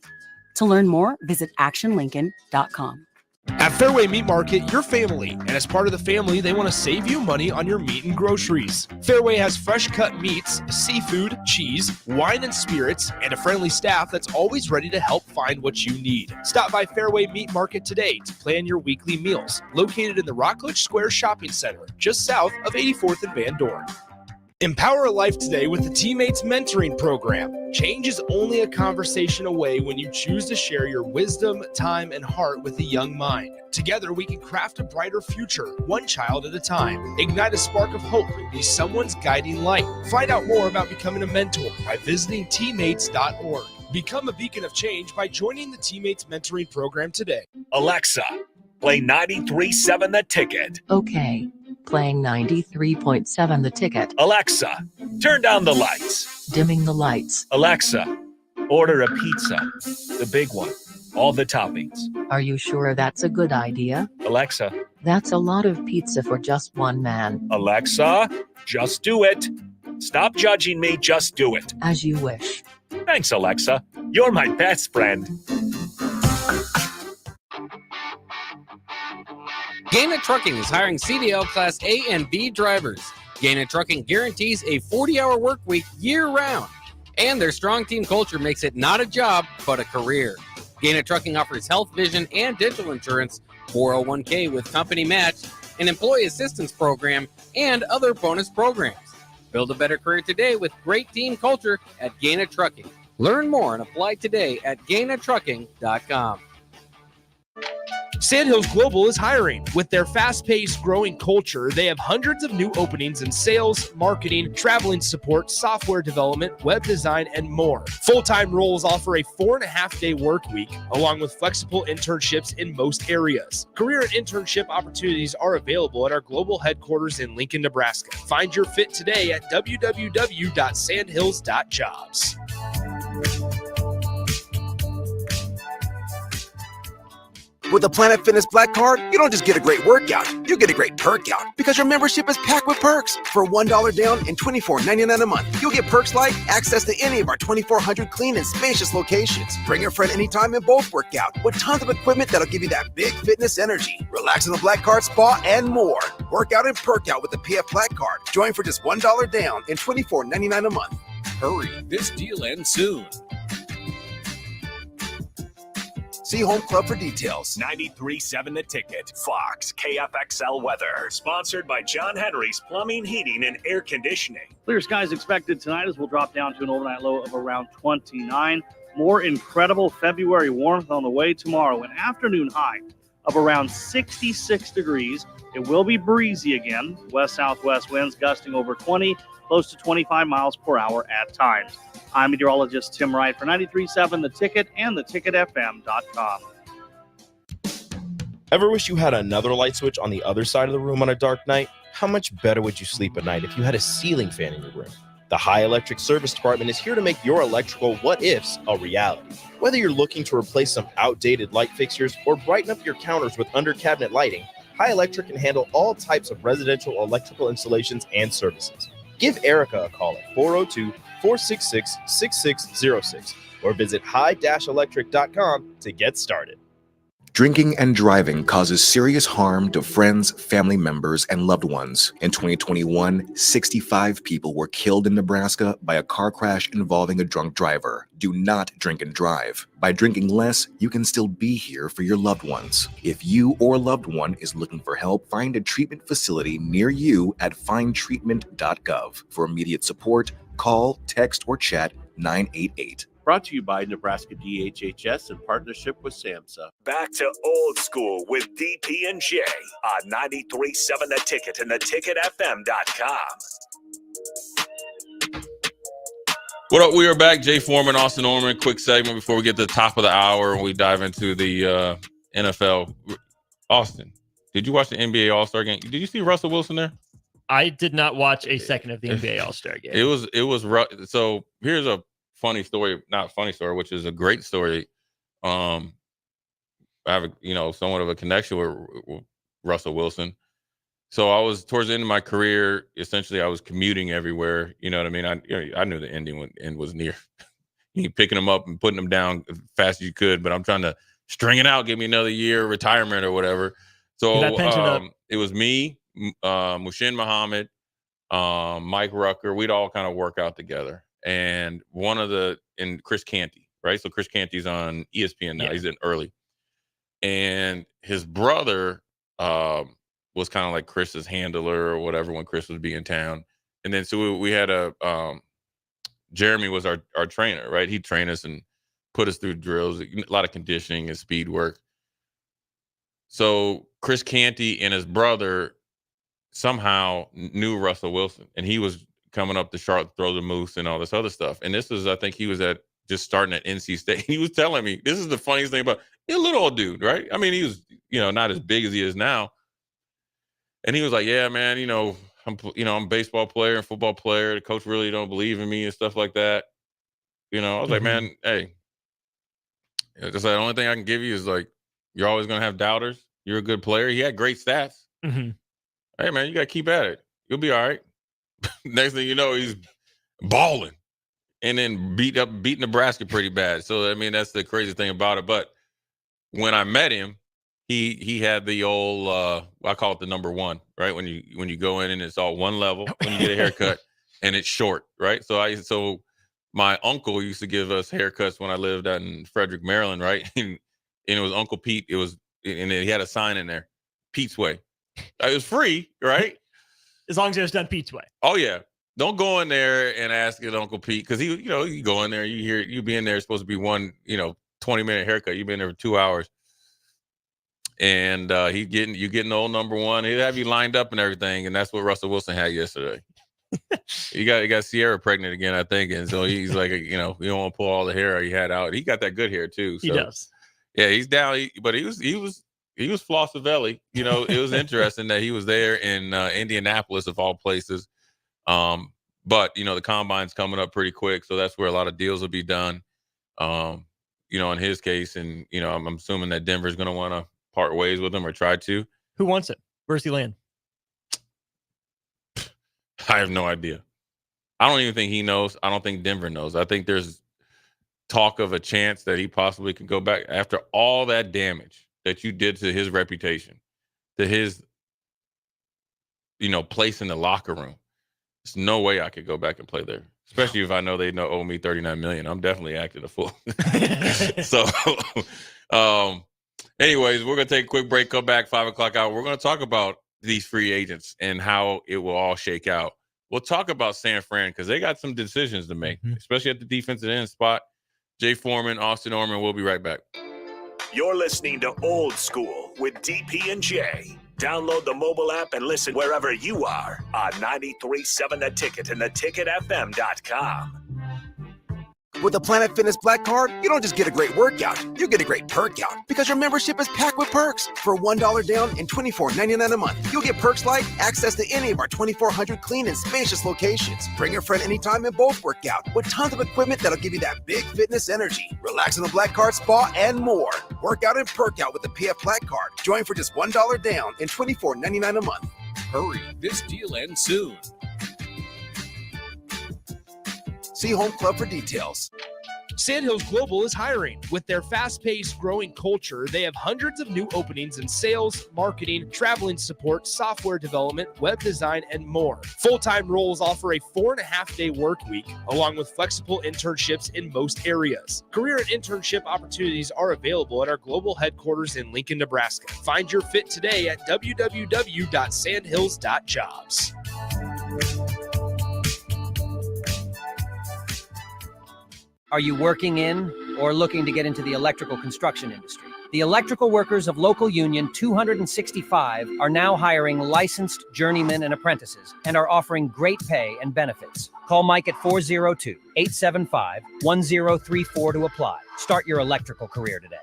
To learn more, visit actionlincoln.com. At Fairway Meat Market, you're family, and as part of the family, they want to save you money on your meat and groceries. Fairway has fresh cut meats, seafood, cheese, wine and spirits, and a friendly staff that's always ready to help find what you need. Stop by Fairway Meat Market today to plan your weekly meals. Located in the Rockledge Square Shopping Center, just south of 84th and Van Dorn. Empower a life today with the Teammates Mentoring Program. Change is only a conversation away when you choose to share your wisdom, time, and heart with a young mind. Together, we can craft a brighter future, one child at a time. Ignite a spark of hope and be someone's guiding light. Find out more about becoming a mentor by visiting teammates.org. Become a beacon of change by joining the Teammates Mentoring Program today. Alexa, play 93.7 The Ticket. Okay. Playing 93.7 The Ticket. Alexa, turn down the lights. Dimming the lights. Alexa, order a pizza. The big one. All the toppings. Are you sure that's a good idea? Alexa. That's a lot of pizza for just one man. Alexa, just do it. Stop judging me, just do it. As you wish. Thanks, Alexa. You're my best friend. Gaina Trucking is hiring CDL Class A and B drivers. Gaina Trucking guarantees a 40-hour work week year-round. And their strong team culture makes it not a job, but a career. Gaina Trucking offers health, vision, and dental insurance, 401k with company match, an employee assistance program, and other bonus programs. Build a better career today with great team culture at Gaina Trucking. Learn more and apply today at GainaTrucking.com. Sandhills Global is hiring. With their fast-paced, growing culture, they have hundreds of new openings in sales, marketing, traveling support, software development, web design, and more. Full-time roles offer a 4.5-day work week, along with flexible internships in most areas. Career and internship opportunities are available at our global headquarters in Lincoln, Nebraska. Find your fit today at www.sandhills.jobs. With the Planet Fitness Black Card, you don't just get a great workout, you get a great perk out because your membership is packed with perks. For $1 down and $24.99 a month, you'll get perks like access to any of our 2,400 clean and spacious locations. Bring your friend anytime and both work out with tons of equipment that'll give you that big fitness energy. Relax in the Black Card spa and more. Work out and perk out with the PF Black Card. Join for just $1 down and $24.99 a month. Hurry, this deal ends soon. See Home Club for details. 93.7 The Ticket. Fox KFXL weather. Sponsored by John Henry's Plumbing, Heating, and Air Conditioning. Clear skies expected tonight as we'll drop down to an overnight low of around 29. More incredible February warmth on the way tomorrow. An afternoon high of around 66 degrees. It will be breezy again. West-southwest winds gusting over 20, close to 25 miles per hour at times. I'm meteorologist Tim Wright for 93.7 The Ticket and theticketfm.com. Ever wish you had another light switch on the other side of the room on a dark night? How much better would you sleep at night if you had a ceiling fan in your room? The High Electric Service Department is here to make your electrical what-ifs a reality. Whether you're looking to replace some outdated light fixtures or brighten up your counters with under-cabinet lighting, High Electric can handle all types of residential electrical installations and services. Give Erica a call at 402-466-6606 or visit high-electric.com to get started. Drinking and driving causes serious harm to friends, family members, and loved ones. In 2021, 65 people were killed in Nebraska by a car crash involving a drunk driver. Do not drink and drive. By drinking less, you can still be here for your loved ones. If you or loved one is looking for help, find a treatment facility near you at findtreatment.gov. For immediate support, call, text, or chat 988. Brought to you by Nebraska DHHS in partnership with SAMHSA. Back to old school with DP and J on 93.7 The Ticket and theticketfm.com. What up? We are back. Jay Foreman, Austin Norman. Quick segment before we get to the top of the hour and we dive into the NFL. Austin, did you watch the NBA All-Star game? Did you see Russell Wilson there? I did not watch a second of the NBA All-Star game. It was so here's a funny story, not funny story, which is a great story. I have somewhat of a connection with Russell Wilson. So I was towards the end of my career. Essentially, I was commuting everywhere. You know what I mean? I knew the ending was near. You picking them up and putting them down as fast as you could, but I'm trying to string it out, give me another year of retirement or whatever. So it was me, Mushin Muhammad, Mike Rucker. We'd all kind of work out together. And Chris Canty, right? So Chris Canty's on ESPN now. Yeah. He's in early. And his brother was kind of like Chris's handler or whatever when Chris would be in town. And then so we had Jeremy was our trainer, right? He'd train us and put us through drills, a lot of conditioning and speed work. So Chris Canty and his brother somehow knew Russell Wilson, and he was coming up to Charlotte, throw the moose and all this other stuff. And this was, I think he was just starting at NC State. He was telling me, this is the funniest thing about, he's a little old dude, right? I mean, he was, not as big as he is now. And he was like, yeah, man, I'm a baseball player and football player. The coach really don't believe in me and stuff like that. I was like, man, hey, just the only thing I can give you is like, you're always going to have doubters. You're a good player. He had great stats. Mm-hmm. Hey, man, you got to keep at it. You'll be all right. Next thing you know, he's balling and then beat Nebraska pretty bad. So, I mean, that's the crazy thing about it. But when I met him, he had the old, I call it the number one, right? When you go in and it's all one level when you get a haircut and it's short, right? So my uncle used to give us haircuts when I lived out in Frederick, Maryland, right? And it was Uncle Pete. And he had a sign in there, Pete's Way. It was free, right? As long as it was done Pete's way. Oh yeah, don't go in there and ask it Uncle Pete, because you go in there, you be in there. It's supposed to be one 20-minute haircut. You've been there for 2 hours, and you getting the old number one. He'd have you lined up and everything, and that's what Russell Wilson had yesterday. He got Sierra pregnant again, I think, and so he's like, you don't want to pull all the hair he had out. He got that good hair too. So. He does. Yeah, he's down, but he was Flossavelli. It was interesting that he was there in Indianapolis of all places. But the combine's coming up pretty quick, so that's where a lot of deals will be done. In his case, and I'm assuming that Denver's going to want to part ways with him or try to. Who wants it? Where's he land? I have no idea. I don't even think he knows. I don't think Denver knows. I think there's talk of a chance that he possibly could go back after all that damage that you did to his reputation, to his, place in the locker room. There's no way I could go back and play there, especially if I know they owe me $39 million. I'm definitely acting a fool. So, anyways, we're going to take a quick break, come back 5 o'clock hour. We're going to talk about these free agents and how it will all shake out. We'll talk about San Fran because they got some decisions to make, especially at the defensive end spot. Jay Foreman, Austin Orman, we'll be right back. You're listening to Old School with DP and J. Download the mobile app and listen wherever you are on 93.7 The Ticket and theticketfm.com. With a Planet Fitness Black Card, you don't just get a great workout, you get a great perk out because your membership is packed with perks. For $1 down and $24.99 a month, you'll get perks like access to any of our 2,400 clean and spacious locations. Bring a friend anytime and both work out with tons of equipment that'll give you that big fitness energy. Relax in the Black Card spa and more. Work out and perk out with the PF Black Card. Join for just $1 down and $24.99 a month. Hurry, this deal ends soon. See Home Club for details. Sandhills Global is hiring. With their fast-paced, growing culture, they have hundreds of new openings in sales, marketing, traveling support, software development, web design, and more. Full-time roles offer a 4.5-day work week, along with flexible internships in most areas. Career and internship opportunities are available at our global headquarters in Lincoln, Nebraska. Find your fit today at www.sandhills.jobs. Are you working in or looking to get into the electrical construction industry? The electrical workers of Local Union 265 are now hiring licensed journeymen and apprentices and are offering great pay and benefits. Call Mike at 402-875-1034 to apply. Start your electrical career today.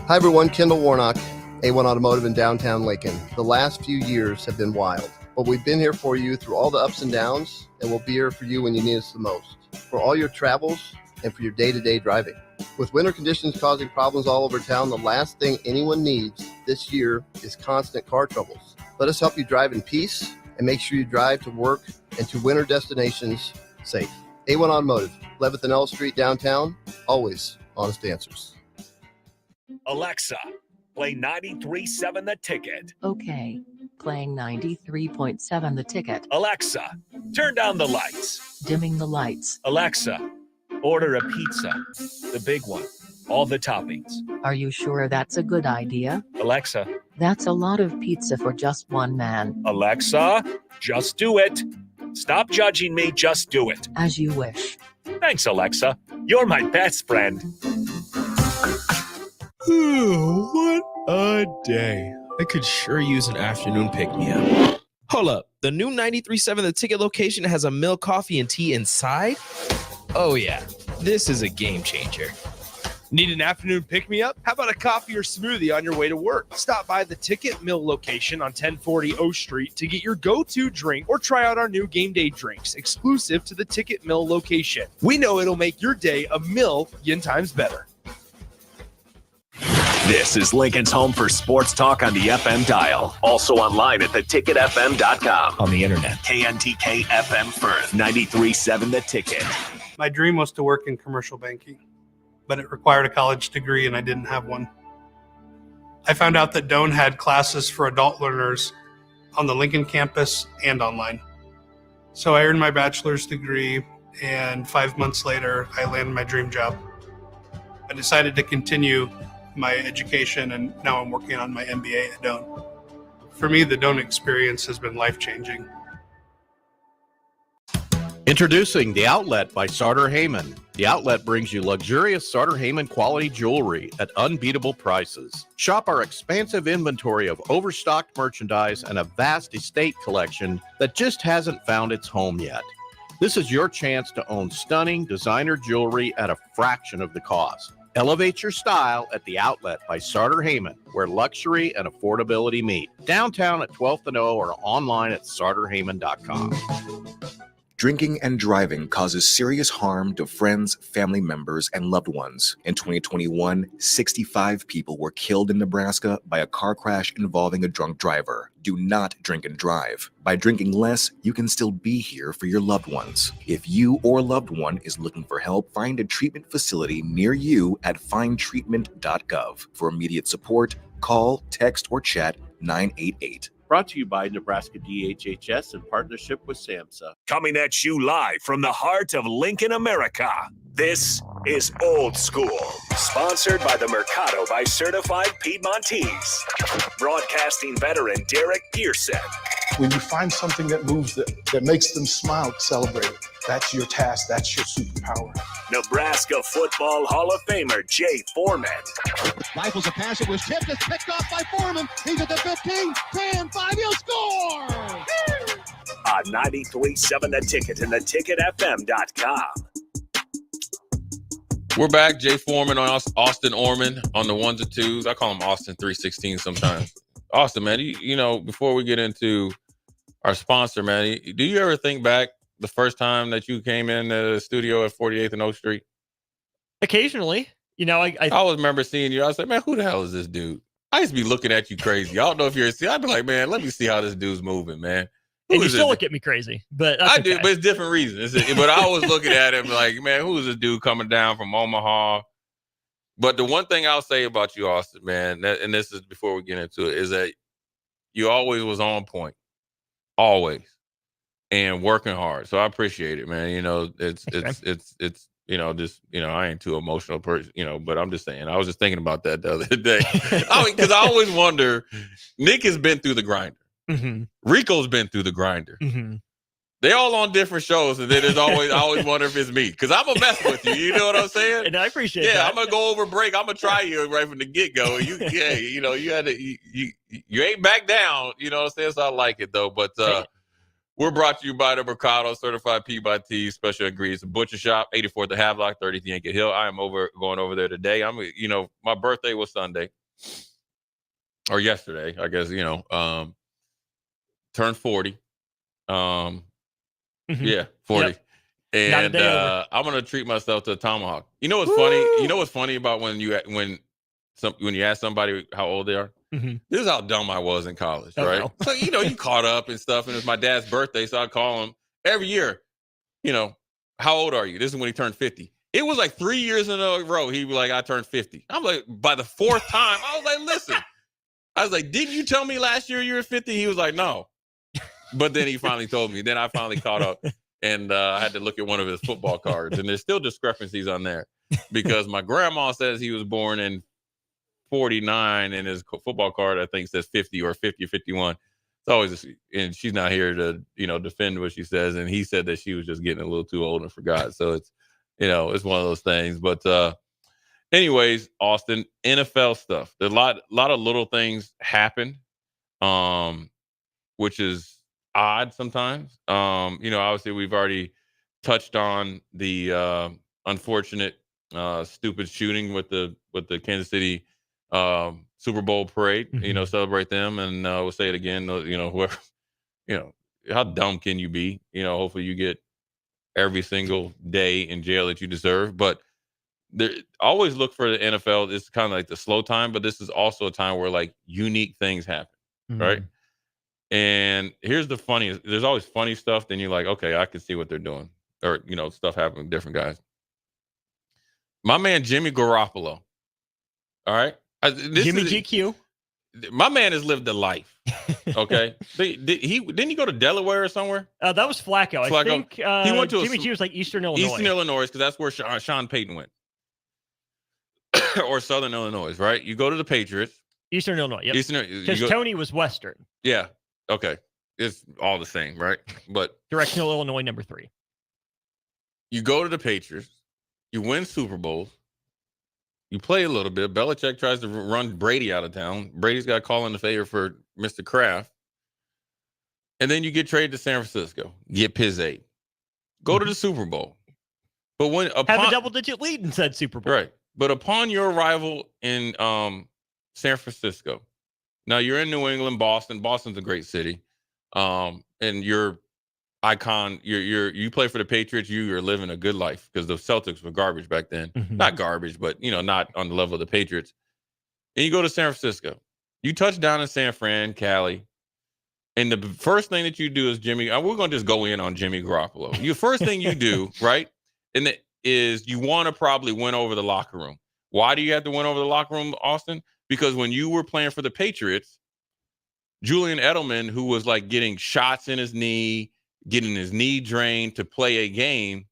Hi everyone, Kendall Warnock, A1 Automotive in downtown Lincoln. The last few years have been wild, but we've been here for you through all the ups and downs, and we'll be here for you when you need us the most. For all your travels, and for your day-to-day driving. With winter conditions causing problems all over town, the last thing anyone needs this year is constant car troubles. Let us help you drive in peace and make sure you drive to work and to winter destinations safe. A1 Automotive, 11th and L Street downtown, always honest answers. Alexa, play 93.7 The Ticket. Okay. Playing 93.7 The Ticket. Alexa, turn down the lights. Dimming the lights. Alexa, order a pizza. The big one. All the toppings. Are you sure that's a good idea? Alexa. That's a lot of pizza for just one man. Alexa, just do it. Stop judging me, just do it. As you wish. Thanks, Alexa. You're my best friend. What a day. I could sure use an afternoon pick-me-up. Hold up. The new 93.7 The Ticket location has a milk, coffee, and tea inside? Oh, yeah. This is a game changer. Need an afternoon pick-me-up? How about a coffee or smoothie on your way to work? Stop by the Ticket Mill location on 1040 O Street to get your go-to drink or try out our new game day drinks exclusive to the Ticket Mill location. We know it'll make your day a million times better. This is Lincoln's home for sports talk on the FM dial. Also online at theticketfm.com. On the internet. KNTK FM Firth, 93.7 The Ticket. My dream was to work in commercial banking, but it required a college degree and I didn't have one. I found out that Doane had classes for adult learners on the Lincoln campus and online. So I earned my bachelor's degree, and 5 months later, I landed my dream job. I decided to continue my education, and now I'm working on my MBA at Doane. For me, the Doane experience has been life-changing. Introducing The Outlet by Sartor Heyman. The Outlet brings you luxurious Sartor Heyman quality jewelry at unbeatable prices. Shop our expansive inventory of overstocked merchandise and a vast estate collection that just hasn't found its home yet. This is your chance to own stunning designer jewelry at a fraction of the cost. Elevate your style at The Outlet by Sartor Heyman, where luxury and affordability meet. Downtown at 12th and O or online at sartorheyman.com. Drinking and driving causes serious harm to friends, family members, and loved ones. In 2021, 65 people were killed in Nebraska by a car crash involving a drunk driver. Do not drink and drive. By drinking less, you can still be here for your loved ones. If you or loved one is looking for help, find a treatment facility near you at findtreatment.gov. For immediate support, call, text, or chat 988. Brought to you by Nebraska DHHS in partnership with SAMHSA. Coming at you live from the heart of Lincoln, America. This is Old School, sponsored by the Mercado by Certified Piedmontese. Broadcasting veteran Derek Pearson. When you find something that moves them, that makes them smile, celebrate it. That's your task. That's your superpower. Nebraska Football Hall of Famer Jay Foreman. Rifles a pass. It was tipped. It's picked off by Foreman. He's at the 15, 10, 5. He'll score! On 93.7 The Ticket and theticketfm.com. We're back. Jay Foreman on Austin Orman on the ones and twos. I call him Austin 316 sometimes. Austin, man, you know, before we get into our sponsor, man, do you ever think back the first time that you came in the studio at 48th and O Street? Occasionally. You know, I always remember seeing you. I was like, man, who the hell is this dude? I used to be looking at you crazy. I don't know if you're I'd be like, man, let me see how this dude's moving, man. And you still look at me crazy, but I do, but it's different reasons. But I was looking at him like, man, who is this dude coming down from Omaha? But the one thing I'll say about you, Austin, man, and this is before we get into it, is that you always was on point, always, and working hard. So I appreciate it, man. You know, it's you know, just, you know, I ain't too emotional person, you know, but I'm just saying, I was just thinking about that the other day. I mean, because I always wonder, Nick has been through the grinder. Mm-hmm. Rico's been through the grinder. Mm-hmm. They all on different shows, and then I always wonder if it's me, because I'm gonna mess with you. You know what I'm saying? And I appreciate that. Yeah, I'm gonna go over break. I'm gonna try you right from the get go. You know, you had to, you ain't back down. You know what I'm saying? So I like it though. But we're brought to you by the Mercado Certified Piedmontese Special Ingredients Butcher Shop, 84th the Havelock, 30th Yankee Hill. I am going over there today. You know, my birthday was Sunday or yesterday, I guess. You know, turned 40. Yeah, 40. Yep. And I'm gonna treat myself to a tomahawk. You know what's funny? You know what's funny about when you ask somebody how old they are? Mm-hmm. This is how dumb I was in college, right? No. So, you know, you caught up and stuff, and it was my dad's birthday, so I call him every year, you know, how old are you? This is when he turned 50. It was like 3 years in a row. He was like, I turned 50. I'm like, by the fourth time, I was like, listen. I was like, didn't you tell me last year you were 50? He was like, no. But then he finally told me. Then I finally caught up, and I had to look at one of his football cards. And there's still discrepancies on there because my grandma says he was born in 49, and his football card, I think, says 50 or 50 or 51. It's always, and she's not here to, defend what she says. And he said that she was just getting a little too old and forgot. So it's, it's one of those things. But anyways, Austin, NFL stuff. There's a lot of little things happen, which is odd sometimes. Obviously we've already touched on the unfortunate stupid shooting with the Kansas City Super Bowl parade. Celebrate them, and we'll say it again. Whoever, how dumb can you be? Hopefully you get every single day in jail that you deserve. But there, always look for the NFL. It's kind of like the slow time, but this is also a time where like unique things happen, right? And here's the funniest. There's always funny stuff. Then you're like, okay, I can see what they're doing, or stuff happening with different guys. My man Jimmy Garoppolo. All right, Jimmy GQ. My man has lived a life. Okay, didn't he go to Delaware or somewhere? That was Flacco. I think he went to Jimmy G was like Eastern Illinois. Eastern Illinois, because that's where Sean Payton went, or Southern Illinois, right? You go to the Patriots. Eastern Illinois. Yep. Because Tony was Western. Yeah. Okay. It's all the same, right? But Directional Illinois number 3. You go to the Patriots. You win Super Bowls. You play a little bit. Belichick tries to run Brady out of town. Brady's got a call in the favor for Mr. Kraft. And then you get traded to San Francisco. Get Pizzade. Go to the Super Bowl. But have a double-digit lead in said Super Bowl. Right. But upon your arrival in San Francisco, now you're in New England, Boston. Boston's a great city. And you're icon. You play for the Patriots. You're living a good life, because the Celtics were garbage back then. Not garbage, but not on the level of the Patriots. And you go to San Francisco. You touch down in San Fran, Cali, and the first thing that you do is Jimmy. We're gonna just go in on Jimmy Garoppolo. Your first thing you do, right, and is you want to probably win over the locker room. Why do you have to win over the locker room, Austin? Because when you were playing for the Patriots, Julian Edelman, who was like getting shots in his knee, getting his knee drained to play a game,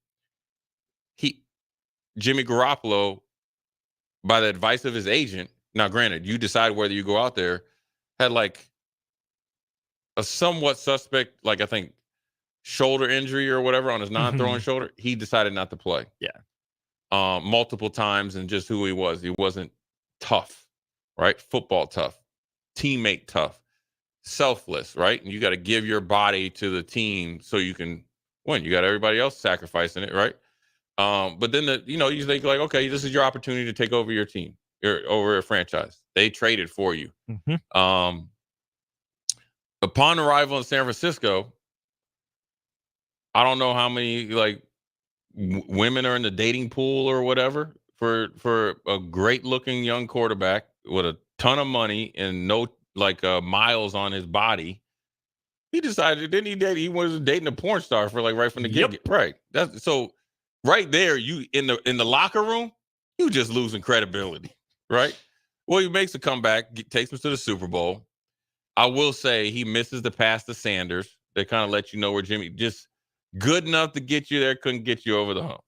Jimmy Garoppolo, by the advice of his agent, now granted, you decide whether you go out there, had like a somewhat suspect, like I think shoulder injury or whatever on his non-throwing shoulder. He decided not to play. Yeah. Multiple times, and just who he was. He wasn't tough, right? Football tough, teammate tough, selfless, right? And you got to give your body to the team so you can win. You got everybody else sacrificing it, right? But then you think like, okay, this is your opportunity to take over your team, over a franchise. They traded for you. Upon arrival in San Francisco, I don't know how many like women are in the dating pool or whatever for a great looking young quarterback with a ton of money and no miles on his body. He decided, didn't he, that he was dating a porn star for like right from the get. Right. That's so right there, you in the locker room, you just losing credibility, right? Well, he makes a comeback, takes him to the Super Bowl. I will say he misses the pass to Sanders. They kind of let you know where Jimmy just good enough to get you there, couldn't get you over the hump.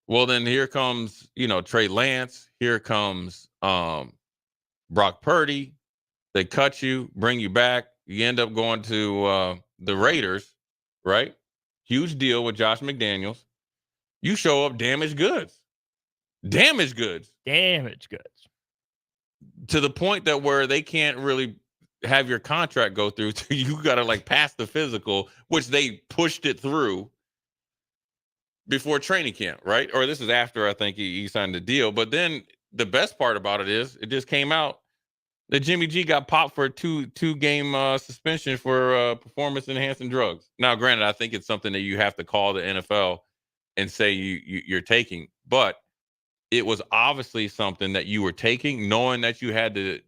Well, then here comes, Trey Lance. Here comes Brock Purdy. They cut you, bring you back. You end up going to the Raiders, right? Huge deal with Josh McDaniels. You show up damaged goods. Damaged goods. To the point that where they can't really have your contract go through. You got to pass the physical, which they pushed it through before training camp, right? Or this is after I think he signed the deal. But then the best part about it is it just came out that Jimmy G got popped for a two game suspension for performance enhancing drugs. Now, granted, I think it's something that you have to call the NFL and say you're taking, but it was obviously something that you were taking, knowing that you had to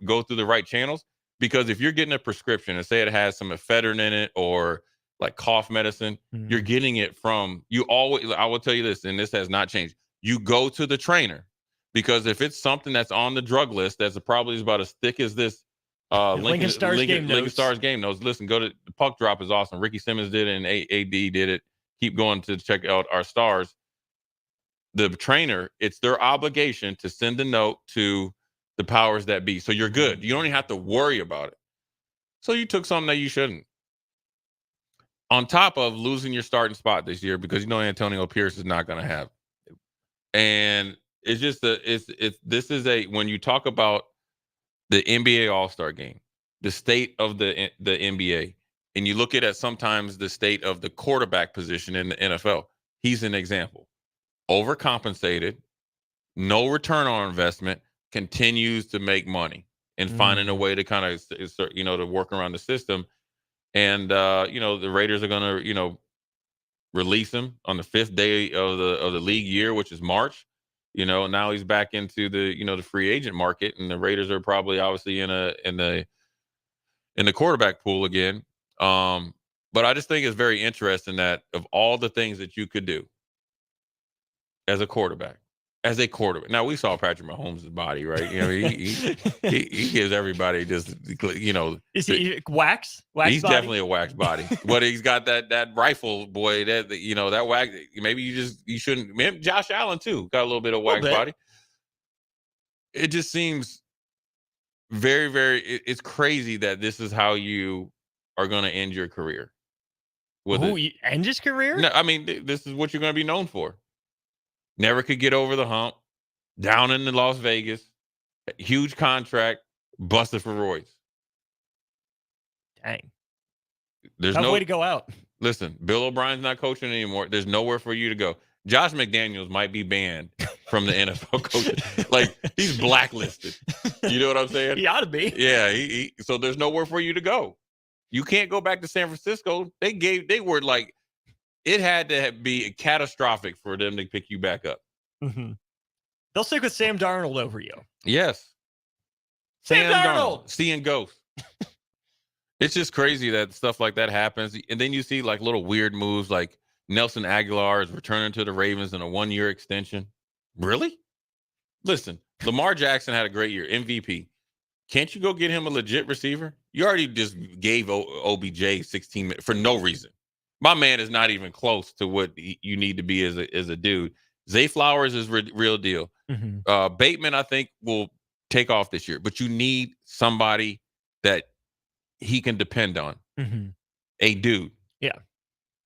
go through the right channels. Because if you're getting a prescription and say it has some ephedrine in it or like cough medicine. You're getting it from you always. I will tell you this, and this has not changed. You go to the trainer because if it's something that's on the drug list that's probably about as thick as this Lincoln Stars game Lincoln notes. Stars game notes. Listen, go to the puck drop is awesome. Ricky Simmons did it and AD did it. Keep going to check out our stars. The trainer, it's their obligation to send a note to the powers that be. So you're good. You don't even have to worry about it. So you took something that you shouldn't. On top of losing your starting spot this year because you know Antonio Pierce is not going to have it. And it's just this is when you talk about the NBA All-Star game, the state of the NBA, and you look at sometimes the state of the quarterback position in the NFL. He's an example. Overcompensated, no return on investment, continues to make money and finding a way to kind of to work around the system. And the Raiders are going to release him on the 5th day of the league year, which is March. Now he's back into the free agent market, and the Raiders are probably obviously in the quarterback pool again. But I just think it's very interesting that of all the things that you could do as a quarterback. Now we saw Patrick Mahomes' body, right? He gives everybody just Is he wax? He's body? definitely a wax body, but he's got that rifle boy that wax. Maybe you shouldn't. Maybe Josh Allen too got a little bit of wax body. It just seems very, very. It's crazy that this is how you are going to end your career. End his career? No, I mean this is what you're going to be known for. Never could get over the hump. Down in Las Vegas. Huge contract. Busted for roids. Dang. There's no way to go out. Listen, Bill O'Brien's not coaching anymore. There's nowhere for you to go. Josh McDaniels might be banned from the NFL coaching. Like, he's blacklisted. You know what I'm saying? He ought to be. Yeah. So there's nowhere for you to go. You can't go back to San Francisco. They were like, it had to be catastrophic for them to pick you back up. Mm-hmm. They'll stick with Sam Darnold over you. Yes. Sam Darnold! Seeing ghosts. It's just crazy that stuff like that happens. And then you see like little weird moves like Nelson Aguilar is returning to the Ravens in a 1-year extension. Really? Listen, Lamar Jackson had a great year. MVP. Can't you go get him a legit receiver? You already just gave OBJ 16 minutes for no reason. My man is not even close to what you need to be as a dude. Zay Flowers is real deal. Mm-hmm. Bateman, I think, will take off this year. But you need somebody that he can depend on. Mm-hmm. A dude. Yeah.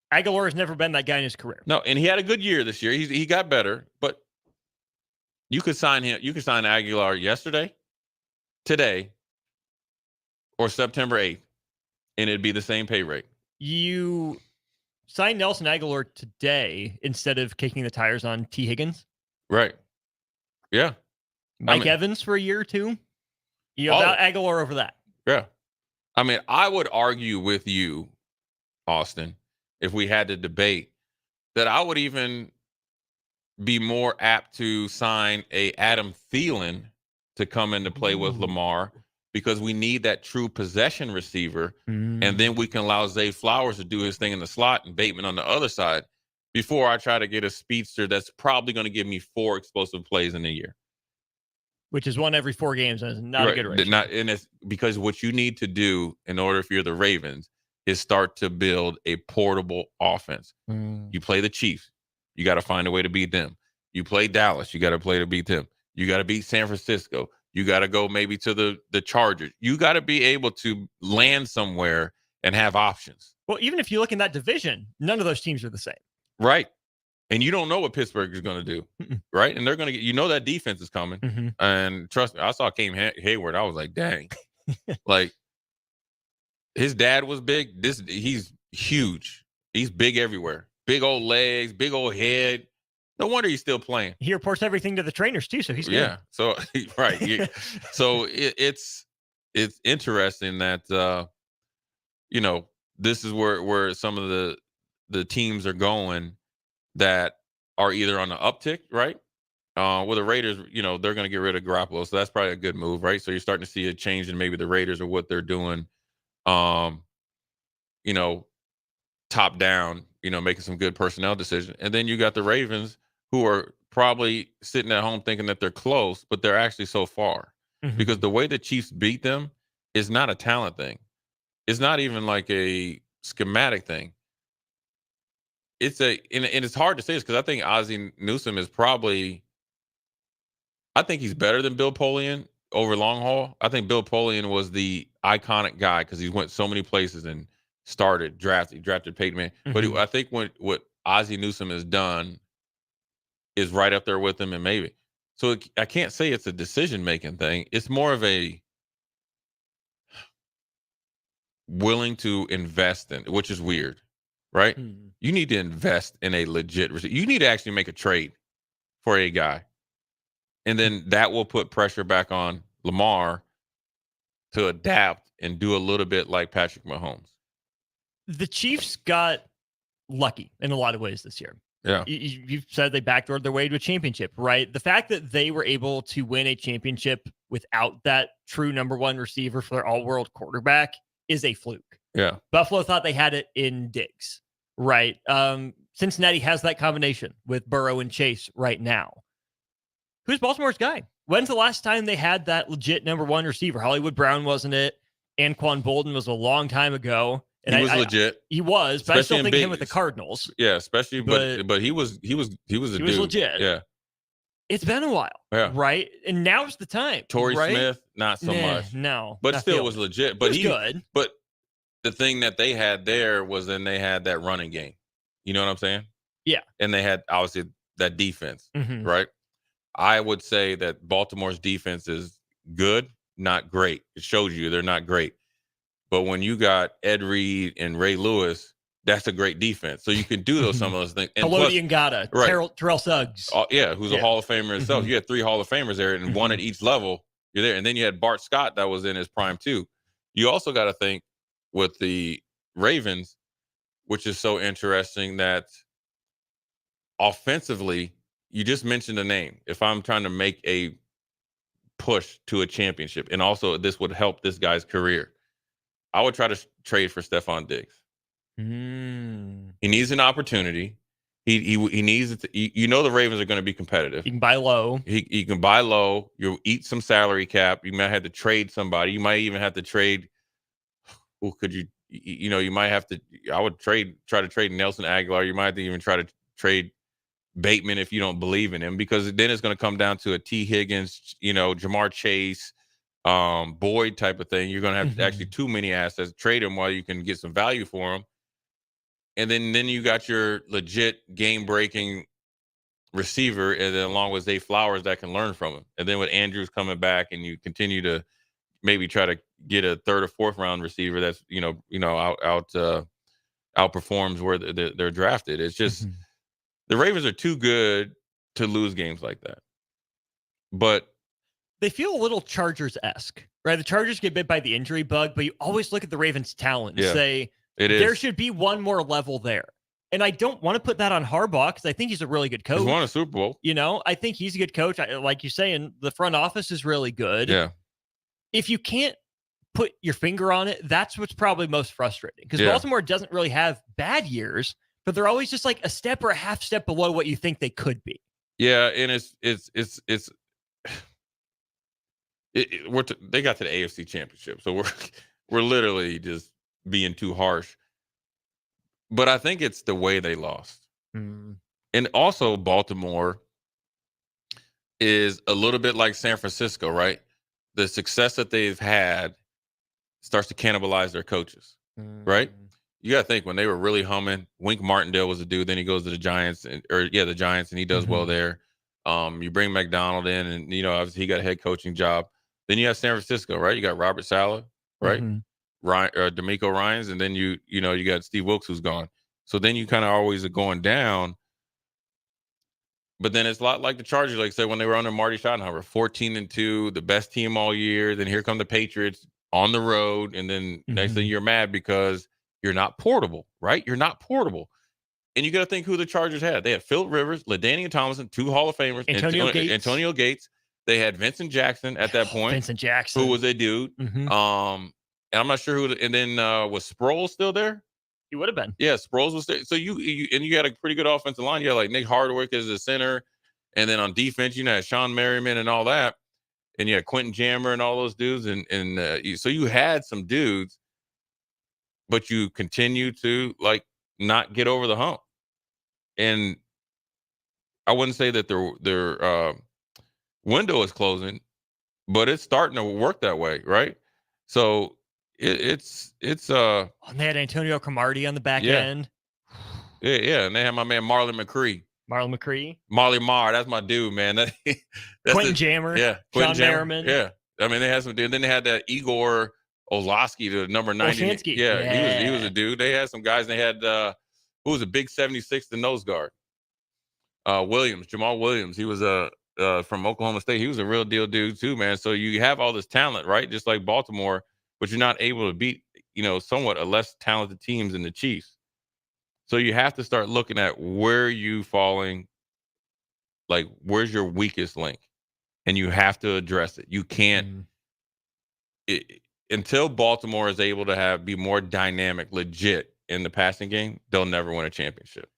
Aguilar has never been that guy in his career. No, and he had a good year this year. He got better. But you could sign him. You could sign Aguilar yesterday, today, or September 8th, and it'd be the same pay rate. You sign Nelson Aguilar today instead of kicking the tires on T. Higgins. Right. Yeah. Mike Evans for a year or two. You have Aguilar over that. Yeah. I mean, I would argue with you, Austin, if we had to debate, that I would even be more apt to sign a Adam Thielen to come into play with Lamar, because we need that true possession receiver. And then we can allow Zay Flowers to do his thing in the slot and Bateman on the other side before I try to get a speedster that's probably going to give me 4 explosive plays in a year. Which is one every 4 games. And it's not a good ratio. And it's because what you need to do in order if you're the Ravens is start to build a portable offense. You play the Chiefs. You got to find a way to beat them. You play Dallas. You got to play to beat them. You got to beat San Francisco. You got to go maybe to the Chargers. You got to be able to land somewhere and have options. Well, even if you look in that division, none of those teams are the same. Right. And you don't know what Pittsburgh is going to do. Right. And they're going to get, that defense is coming. And trust me, I saw Cam Hayward. I was like, dang. Like, his dad was big. He's huge. He's big everywhere. Big old legs, big old head. No wonder he's still playing. He reports everything to the trainers too, so he's good. Yeah. So right. Yeah. So it's interesting that this is where some of the teams are going that are either on the uptick, right? With the Raiders, they're going to get rid of Garoppolo, so that's probably a good move, right? So you're starting to see a change in maybe the Raiders or what they're doing. top down, making some good personnel decisions. And then you got the Ravens, who are probably sitting at home thinking that they're close, but they're actually so far. Because the way the Chiefs beat them is not a talent thing. It's not even like a schematic thing. And it's hard to say this because I think Ozzie Newsome is probably, I think he's better than Bill Polian over long haul. I think Bill Polian was the iconic guy because he went so many places and drafted Peyton Manning. But I think what Ozzie Newsome has done is right up there with him, and maybe. So I can't say it's a decision-making thing. It's more of a willing to invest in, which is weird, right? You need to invest in a legit receiver. You need to actually make a trade for a guy. And then that will put pressure back on Lamar to adapt and do a little bit like Patrick Mahomes. The Chiefs got lucky in a lot of ways this year. Yeah. You've said they backdoored their way to a championship, right? The fact that they were able to win a championship without that true number one receiver for their all-world quarterback is a fluke. Yeah. Buffalo thought they had it in Diggs, right? Cincinnati has that combination with Burrow and Chase right now. Who's Baltimore's guy? When's the last time they had that legit number one receiver? Hollywood Brown wasn't it? Anquan Bolden was a long time ago. And he was legit. He was, but I still think of him with the Cardinals. Yeah, especially, but he was a dude. He was legit. Yeah. It's been a while, right? And now's the time. Torrey right? Smith, not so much. No. But still was legit. But he was good. But the thing that they had there was then they had that running game. You know what I'm saying? Yeah. And they had, obviously, that defense, right? I would say that Baltimore's defense is good, not great. It shows you they're not great. But when you got Ed Reed and Ray Lewis, that's a great defense. So you can do some of those things. And Haloti Ngata, right. Terrell Suggs. Who's a Hall of Famer himself. You had 3 Hall of Famers there, and one at each level. You're there. And then you had Bart Scott that was in his prime too. You also got to think with the Ravens, which is so interesting that offensively, you just mentioned a name. If I'm trying to make a push to a championship, and also this would help this guy's career, I would try to trade for Stephon Diggs. He needs an opportunity. He needs it. The Ravens are going to be competitive. You can buy low. You can buy low. You'll eat some salary cap. You might have to trade somebody. You might even have to trade. Who could you? You might have to. I would try to trade Nelson Aguilar. You might have to even try to trade Bateman if you don't believe in him, because then it's going to come down to a T. Higgins, Jamar Chase, Boyd type of thing. You're going to have actually too many assets. Trade him while you can get some value for him. And then you got your legit game-breaking receiver, and then along with Zay Flowers that can learn from him. And then with Andrews coming back, and you continue to maybe try to get a 3rd or 4th round receiver that's outperforms where they're drafted. It's just the Ravens are too good to lose games like that. But they feel a little Chargers-esque, right? The Chargers get bit by the injury bug, but you always look at the Ravens' talent and say, there should be one more level there. And I don't want to put that on Harbaugh because I think he's a really good coach. He's won a Super Bowl. I think he's a good coach. Like you say, and the front office is really good. Yeah. If you can't put your finger on it, that's what's probably most frustrating, because Baltimore doesn't really have bad years, but they're always just like a step or a half step below what you think they could be. Yeah, and they got to the AFC Championship, so we're literally just being too harsh. But I think it's the way they lost. And also Baltimore is a little bit like San Francisco, right? The success that they've had starts to cannibalize their coaches, right? You got to think when they were really humming, Wink Martindale was a dude. Then he goes to the Giants, and he does well there. You bring McDonald in, and obviously he got a head coaching job. Then you have San Francisco, right? You got Robert Saleh, right? D'Amico Ryans, and then you got Steve Wilkes, who's gone. So then you kind of always are going down. But then it's a lot like the Chargers, like I said, when they were under Marty Schottenheimer, 14-2, the best team all year. Then here come the Patriots on the road, and then next thing you're mad because you're not portable, right? You're not portable. And you got to think who the Chargers had. They had Phillip Rivers, LaDainian Tomlinson, 2 Hall of Famers, Antonio Gates. They had Vincent Jackson at that point. Vincent Jackson, who was a dude. And I'm not sure who. And then was Sproles still there? He would have been. Yeah, Sproles was there. So you had a pretty good offensive line. You had like Nick Hardwick as the center, and then on defense you had Sean Merriman and all that, and you had Quentin Jammer and all those dudes, so you had some dudes, but you continue to like not get over the hump. And I wouldn't say that their window is closing, but it's starting to work that way, right? So it's they had Antonio Cromartie on the back end. Yeah, and they had my man Marlon McCree. Marley Marr, that's my dude, man. That's Quentin Jammer. Yeah, Sean Merriman. Yeah, I mean they had some. Then they had that Igor Olszewski, the number 90. Olszewski. He was a dude. They had some guys. And they had who was a big 76, the nose guard. Jamal Williams. He was from Oklahoma State. He was a real deal dude too, man. So you have all this talent, right? Just like Baltimore, but you're not able to beat, somewhat a less talented teams in the Chiefs. So you have to start looking at where you falling, like where's your weakest link, and you have to address it. You can't until Baltimore is able to be more dynamic, legit in the passing game. They'll never win a championship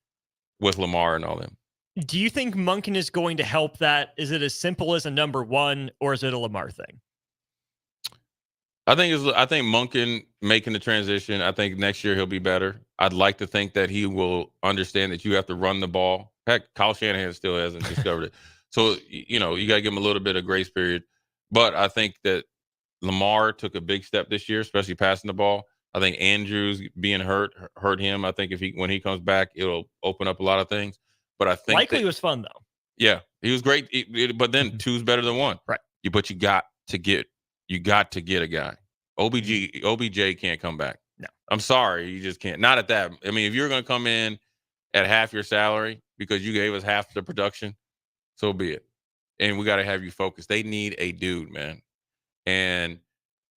with Lamar and all them. Do you think Monken is going to help that? Is it as simple as a number one, or is it a Lamar thing? I think Monken making the transition. I think next year he'll be better. I'd like to think that he will understand that you have to run the ball. Heck, Kyle Shanahan still hasn't discovered it. So, you got to give him a little bit of grace period. But I think that Lamar took a big step this year, especially passing the ball. I think Andrews being hurt him. I think when he comes back, it'll open up a lot of things. But I think likely was fun though. Yeah, he was great. But then two's better than one, right? But you got to get a guy. OBJ can't come back. No, I'm sorry, you just can't. Not at that. I mean, if you're going to come in at half your salary because you gave us half the production, so be it. And we got to have you focused. They need a dude, man. And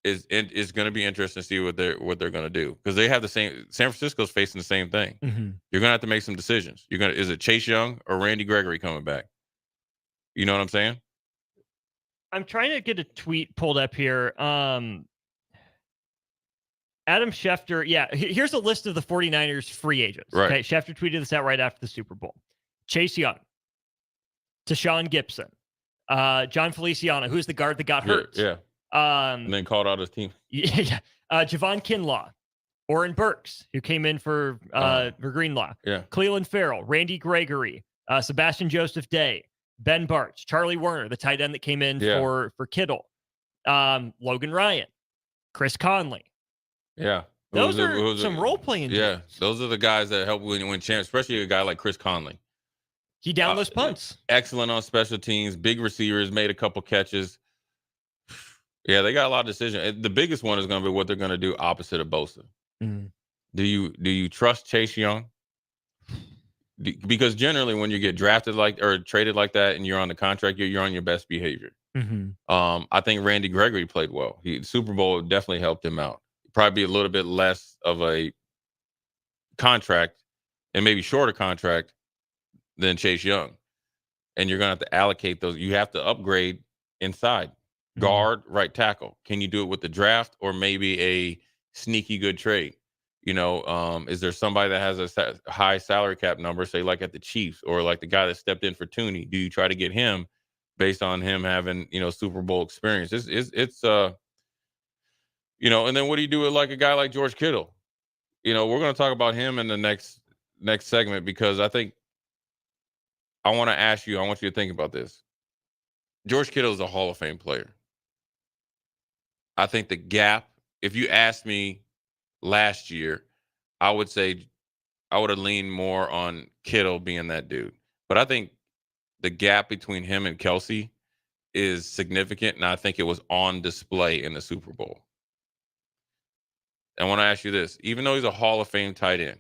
it's going to be interesting to see what they're going to do, because they have the same. San Francisco's facing the same thing. Mm-hmm. You're going to have to make some decisions. Is it Chase Young or Randy Gregory coming back? You know what I'm saying? I'm trying to get a tweet pulled up here. Adam Schefter. Yeah, here's a list of the 49ers free agents. Right. Okay, Schefter tweeted this out right after the Super Bowl. Chase Young, Tashawn Gibson, John Feliciano, who's the guard that got hurt. Yeah. And then called out his team. Yeah. Javon Kinlaw, Oren Burks, who came in for Greenlaw. Yeah. Cleveland Farrell, Randy Gregory, Sebastian Joseph Day, Ben Bartz, Charlie Werner, the tight end that came in for Kittle, Logan Ryan, Chris Conley. Yeah. Those are some role-playing dudes. Yeah. Those are the guys that help win champs, especially a guy like Chris Conley. He downed those punts. Excellent on special teams, big receivers, made a couple catches. Yeah, they got a lot of decisions. The biggest one is going to be what they're going to do opposite of Bosa. Mm. Do you trust Chase Young? Because generally, when you get drafted or traded like that, and you're on the contract, you're on your best behavior. Mm-hmm. I think Randy Gregory played well. Super Bowl definitely helped him out. Probably a little bit less of a contract and maybe shorter contract than Chase Young. And you're going to have to allocate those. You have to upgrade inside. Guard, right tackle. Can you do it with the draft or maybe a sneaky good trade? Is there somebody that has a high salary cap number, say like at the Chiefs, or like the guy that stepped in for Tooney? Do you try to get him based on him having, Super Bowl experience? It's and then what do you do with like a guy like George Kittle? We're going to talk about him in the next segment, because I think I want you to think about this. George Kittle is a Hall of Fame player. I think the gap, if you asked me last year, I would say I would have leaned more on Kittle being that dude. But I think the gap between him and Kelsey is significant, and I think it was on display in the Super Bowl. I want to ask you this. Even though he's a Hall of Fame tight end,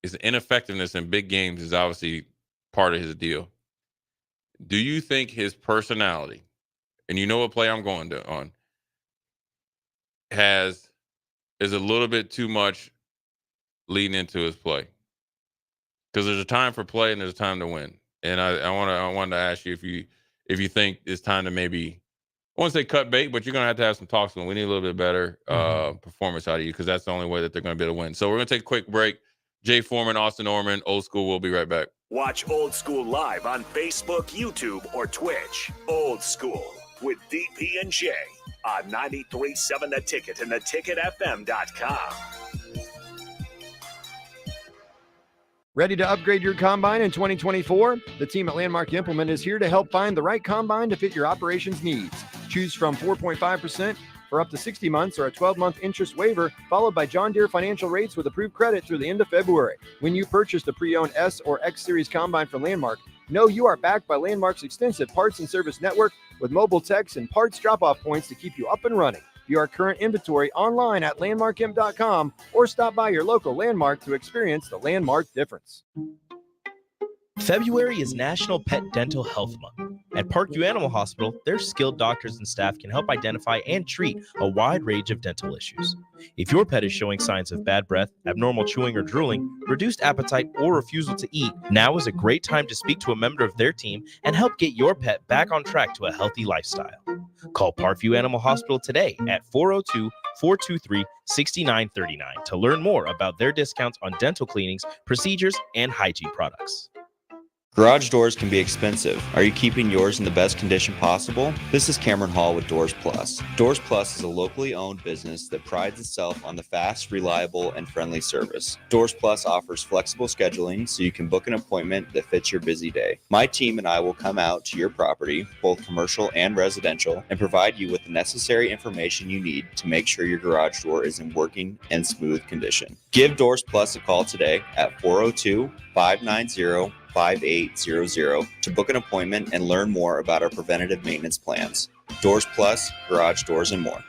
his ineffectiveness in big games is obviously part of his deal. Do you think his personality, and you know what play I'm going on, is a little bit too much leading into his play? Because there's a time for play and there's a time to win. And I wanted to ask you if you think it's time to maybe I want to say cut bait, but you're going to have some talks with them. We need a little bit better performance out of you because that's the only way that they're going to be able to win. So we're going to take a quick break. Jay Foreman, Austin Orman, Old School. We'll be right back. Watch Old School live on Facebook, YouTube, or Twitch. Old School with DP and J on 93.7 The Ticket and theticketfm.com. Ready to upgrade your combine in 2024? The team at Landmark Implement is here to help find the right combine to fit your operations needs. Choose from 4.5% for up to 60 months or a 12-month interest waiver, followed by John Deere financial rates with approved credit through the end of February. When you purchase the pre-owned S or X Series combine from Landmark, know you are backed by Landmark's extensive parts and service network with mobile techs and parts drop-off points to keep you up and running. View our current inventory online at landmarkimp.com or stop by your local Landmark to experience the Landmark difference. February is National Pet Dental Health Month. At Parkview Animal Hospital, their skilled doctors and staff can help identify and treat a wide range of dental issues. If your pet is showing signs of bad breath, abnormal chewing or drooling, reduced appetite, or refusal to eat, now is a great time to speak to a member of their team and help get your pet back on track to a healthy lifestyle. Call Parkview Animal Hospital today at 402-423-6939 to learn more about their discounts on dental cleanings, procedures, and hygiene products. Garage doors can be expensive. Are you keeping yours in the best condition possible? This is Cameron Hall with Doors Plus. Doors Plus is a locally owned business that prides itself on the fast, reliable, and friendly service. Doors Plus offers flexible scheduling so you can book an appointment that fits your busy day. My team and I will come out to your property, both commercial and residential, and provide you with the necessary information you need to make sure your garage door is in working and smooth condition. Give Doors Plus a call today at 402-590-5800 to book an appointment and learn more about our preventative maintenance plans. Doors Plus, garage doors, and more.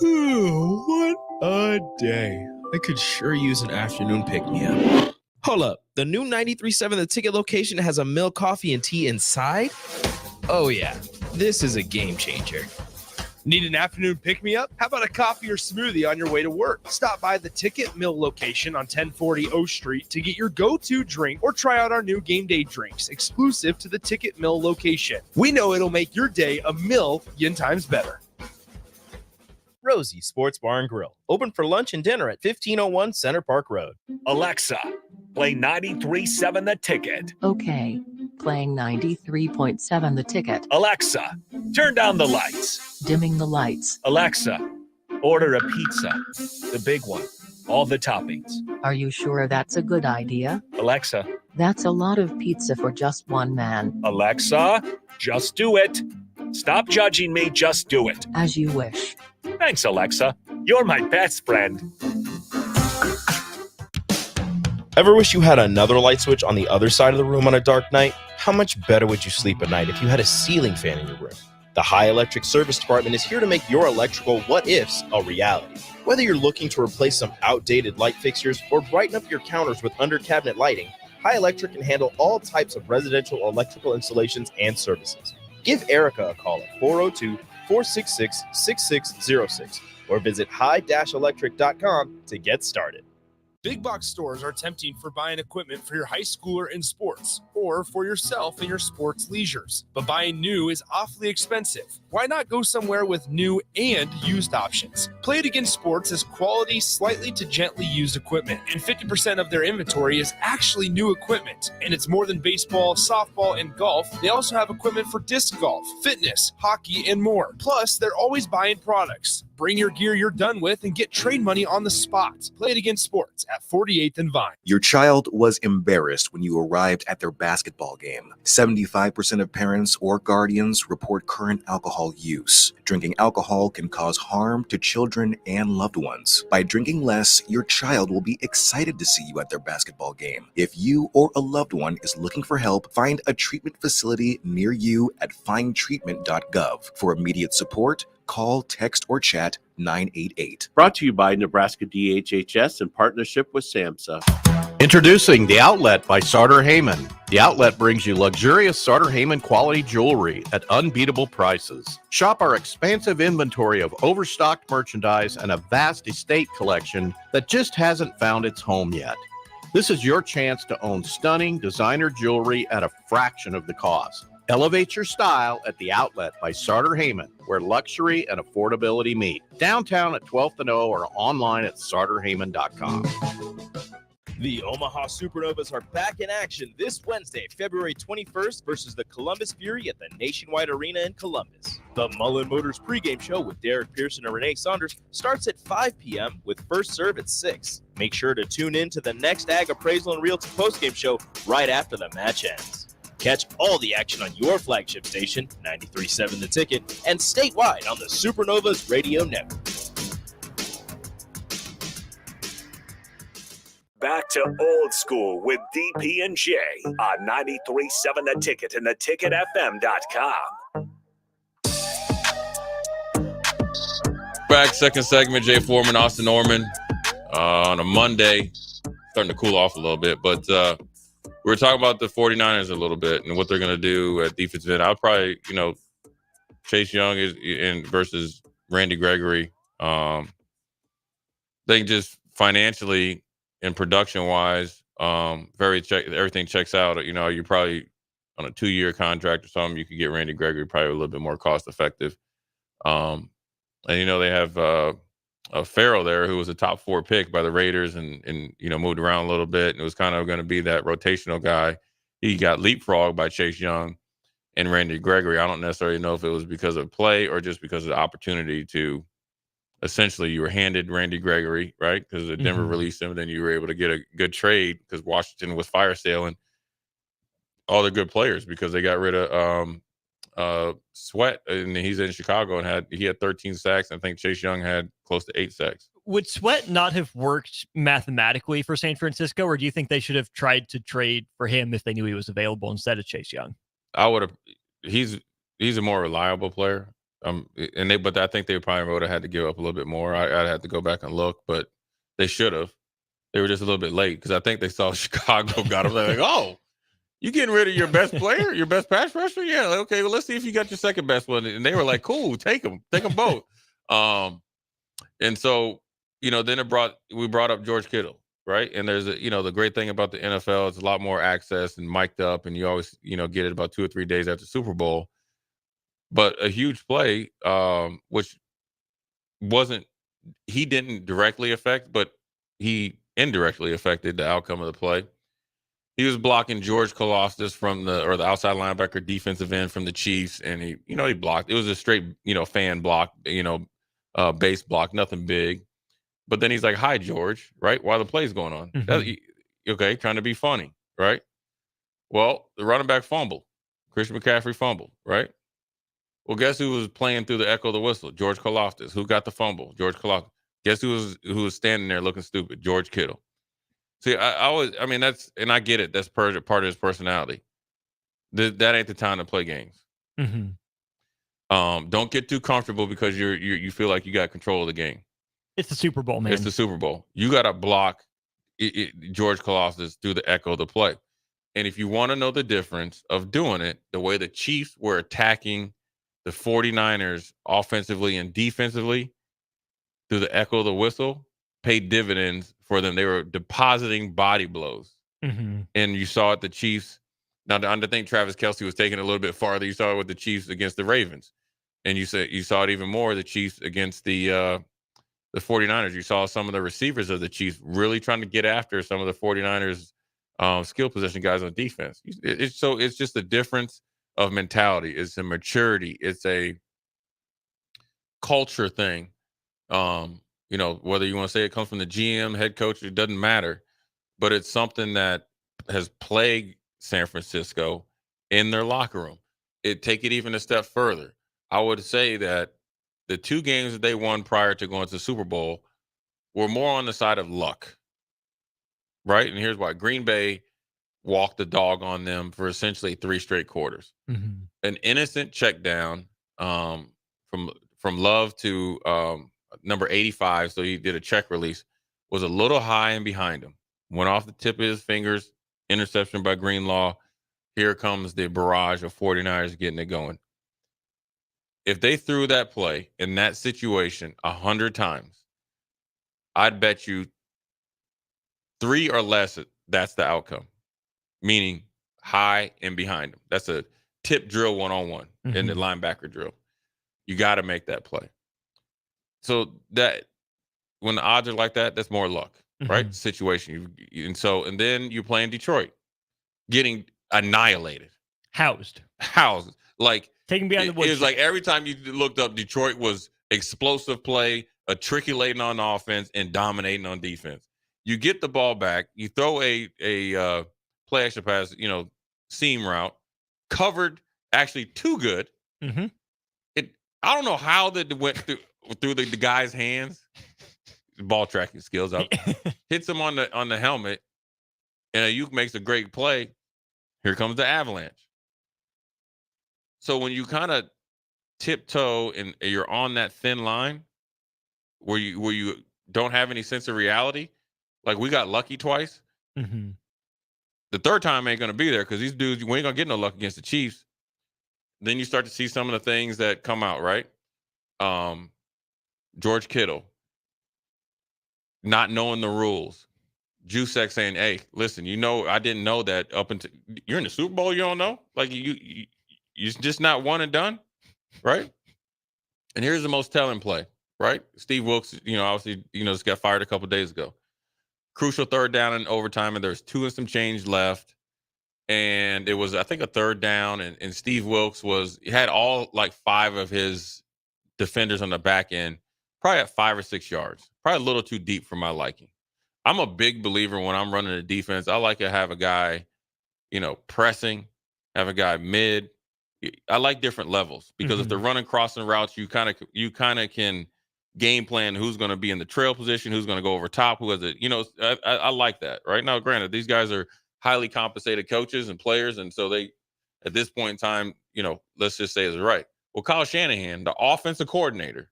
What a day. I could sure use an afternoon pick-me-up. Hold up. The new 93.7 The Ticket location has a milk, coffee, and tea inside? Oh, yeah. This is a game changer. Need an afternoon pick-me-up? How about a coffee or smoothie on your way to work? Stop by the Ticket Mill location on 1040 O Street to get your go-to drink or try out our new game day drinks exclusive to the Ticket Mill location. We know it'll make your day a million times better. Rosie Sports Bar and Grill, open for lunch and dinner at 1501 Center Park Road. Alexa, play 93.7 The Ticket. Okay, playing 93.7 The Ticket. Alexa, turn down the lights. Dimming the lights. Alexa, order a pizza, the big one, all the toppings. Are you sure that's a good idea? Alexa. That's a lot of pizza for just one man. Alexa, just do it. Stop judging me, just do it. As you wish. Thanks, Alexa. You're my best friend. Ever wish you had another light switch on the other side of the room on a dark night? How much better would you sleep at night if you had a ceiling fan in your room? The High Electric Service Department is here to make your electrical what-ifs a reality. Whether you're looking to replace some outdated light fixtures or brighten up your counters with under-cabinet lighting, High Electric can handle all types of residential electrical installations and services. Give Erica a call at 402-466-6606 or visit high-electric.com to get started. Big box stores are tempting for buying equipment for your high schooler in sports or for yourself in your sports leisures. But buying new is awfully expensive. Why not go somewhere with new and used options? Play It Again Sports is quality, slightly to gently used equipment, and 50% of their inventory is actually new equipment. And it's more than baseball, softball, and golf. They also have equipment for disc golf, fitness, hockey, and more. Plus, they're always buying products. Bring your gear you're done with and get trade money on the spot. Play It Again Sports at 48th and Vine. Your child was embarrassed when you arrived at their basketball game. 75% of parents or guardians report current alcohol use. Drinking alcohol can cause harm to children and loved ones. By drinking less, your child will be excited to see you at their basketball game. If you or a loved one is looking for help, find a treatment facility near you at findtreatment.gov. For immediate support, call, text, or chat 988. Brought to you by Nebraska DHHS in partnership with SAMHSA. Introducing The Outlet by Sartor Heyman. The Outlet brings you luxurious Sartor Heyman quality jewelry at unbeatable prices. Shop our expansive inventory of overstocked merchandise and a vast estate collection that just hasn't found its home yet. This is your chance to own stunning designer jewelry at a fraction of the cost. Elevate your style at The Outlet by Sartor Heyman, where luxury and affordability meet. Downtown at 12th and O or online at sartorheyman.com. The Omaha Supernovas are back in action this Wednesday, February 21st versus the Columbus Fury at the Nationwide Arena in Columbus. The Mullen Motors pregame show with Derek Pearson and Renee Saunders starts at 5 p.m. with first serve at 6. Make sure to tune in to the next Ag Appraisal and Realty postgame show right after the match ends. Catch all the action on your flagship station, 93.7 The Ticket, and statewide on the Supernovas Radio Network. Back to old school with DP and J on 93.7 The Ticket and theticketfm.com. Back, second segment, Jay Foreman, Austin Norman, on a Monday. Starting to cool off a little bit, but we were talking about the 49ers a little bit and what they're going to do at defensive end. I'll probably, Chase Young versus Randy Gregory. They just financially and production-wise, everything checks out. You're probably on a 2-year contract or something. You could get Randy Gregory probably a little bit more cost-effective. And they have Farrell there, who was a top 4 pick by the Raiders and moved around a little bit, and it was kind of going to be that rotational guy. He got leapfrogged by Chase Young and Randy Gregory. I don't necessarily know if it was because of play or just because of the opportunity to essentially you were handed Randy Gregory, right? Because Denver released him, and then you were able to get a good trade because Washington was fire sailing all the good players because they got rid of Sweat, and he's in Chicago and he had 13 sacks. I think Chase Young had close to 8 sacks. Would Sweat not have worked mathematically for San Francisco, or do you think they should have tried to trade for him if they knew he was available instead of Chase Young? I would have. He's a more reliable player. But I think they probably would have had to give up a little bit more. I'd have to go back and look, but they should have. They were just a little bit late because I think they saw Chicago got him. They're like, oh, you getting rid of your best player, your best pass rusher? Yeah, like, okay. Well, let's see if you got your second best one. And they were like, cool, take them both. And so then we brought up George Kittle, right? And there's the great thing about the NFL is a lot more access and mic'd up, and you always get it about 2 or 3 days after Super Bowl. But a huge play, which he didn't directly affect, but he indirectly affected the outcome of the play. He was blocking George Kalafdis from the outside linebacker defensive end from the Chiefs, and he blocked. It was a straight, fan block, base block, nothing big. But then he's like, "Hi, George," right? While the play's going on, okay, trying to be funny, right? Well, the running back fumbled. Christian McCaffrey fumbled, right? Well, guess who was playing through the echo of the whistle? George Kalafdis. Who got the fumble? George Kalafdis. Guess who was standing there looking stupid? George Kittle. See, I get it. That's part of his personality. That ain't the time to play games. Don't get too comfortable because you feel like you got control of the game. It's the Super Bowl, man. It's the Super Bowl. You got to block George Kalafdis through the echo of the play. And if you want to know the difference of doing it, the way the Chiefs were attacking the 49ers offensively and defensively through the echo of the whistle paid dividends for them. They were depositing body blows. And you saw it, the Chiefs. Now, I think Travis Kelce was taking it a little bit farther. You saw it with the Chiefs against the Ravens. And you saw it even more, the Chiefs against the 49ers. You saw some of the receivers of the Chiefs really trying to get after some of the 49ers skill position guys on defense. It's just a difference of mentality. It's a maturity. It's a culture thing. Whether you want to say it comes from the GM, head coach, it doesn't matter. But it's something that has plagued San Francisco in their locker room. Take it even a step further. I would say that the 2 games that they won prior to going to the Super Bowl were more on the side of luck. Right? And here's why. Green Bay walked the dog on them for essentially 3 straight quarters. An innocent check down from Love to number 85, so he did a check release, was a little high and behind him. Went off the tip of his fingers, interception by Greenlaw. Here comes the barrage of 49ers getting it going. If they threw that play in that situation 100 times, I'd bet you 3 or less, that's the outcome. Meaning high and behind him. That's a tip drill one-on-one in the Mm-hmm. linebacker drill. You got to make that play. So that when the odds are like that, that's more luck, right? Mhm. Situation. And then you're playing Detroit, getting annihilated. Housed. Like, Taking behind the it was woodshed. like every time you looked up, Detroit was explosive play, matriculating on offense, and dominating on defense. You get the ball back, you throw a play action pass, seam route, covered actually too good. Mm-hmm. I don't know how that went through the guy's hands. Ball tracking skills up. Hits him on the helmet, and Ayuk makes a great play. Here comes the avalanche. So when you kind of tiptoe and you're on that thin line where you don't have any sense of reality, like we got lucky twice. Mm-hmm. The third time ain't gonna be there because these dudes, we ain't gonna get no luck against the Chiefs. Then you start to see some of the things that come out, right? George Kittle not knowing the rules. Juszek saying, "Hey, listen, I didn't know that up until you're in the Super Bowl, you don't know? Like you just not one and done, right?" And here's the most telling play, right? Steve Wilkes, obviously, just got fired a couple days ago. Crucial third down in overtime, and there's 2 and some change left. And it was, I think, a third down, and Steve Wilkes had all like 5 of his defenders on the back end, probably at 5 or 6 yards, probably a little too deep for my liking. I'm a big believer when I'm running a defense. I like to have a guy, pressing, have a guy mid. I like different levels because if they're running crossing routes, you kind of can game plan who's going to be in the trail position, who's going to go over top, who has it. I like that. Right now, granted, these guys are highly compensated coaches and players, and so they, at this point in time, let's just say is right. Well, Kyle Shanahan, the offensive coordinator,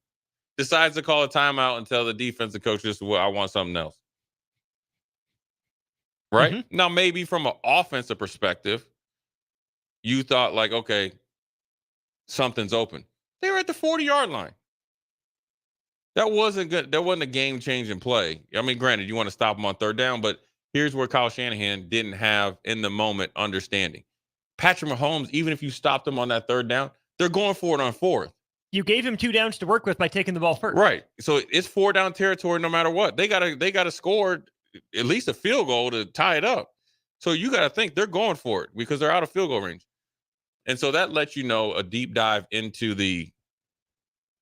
decides to call a timeout and tell the defensive coach, "This is what I want, something else." Right? Mm-hmm. Now, maybe from an offensive perspective, you thought like, okay, something's open. They were at the 40-yard line. That wasn't good. That wasn't a game-changing play. I mean, granted, you want to stop them on third down, but here's where Kyle Shanahan didn't have, in the moment, understanding. Patrick Mahomes, even if you stopped them on that third down, they're going for it on fourth. You gave him 2 downs to work with by taking the ball first. Right. So it's 4 down territory no matter what. They gotta score at least a field goal to tie it up. So you gotta think they're going for it because they're out of field goal range. And so that lets you know a deep dive into the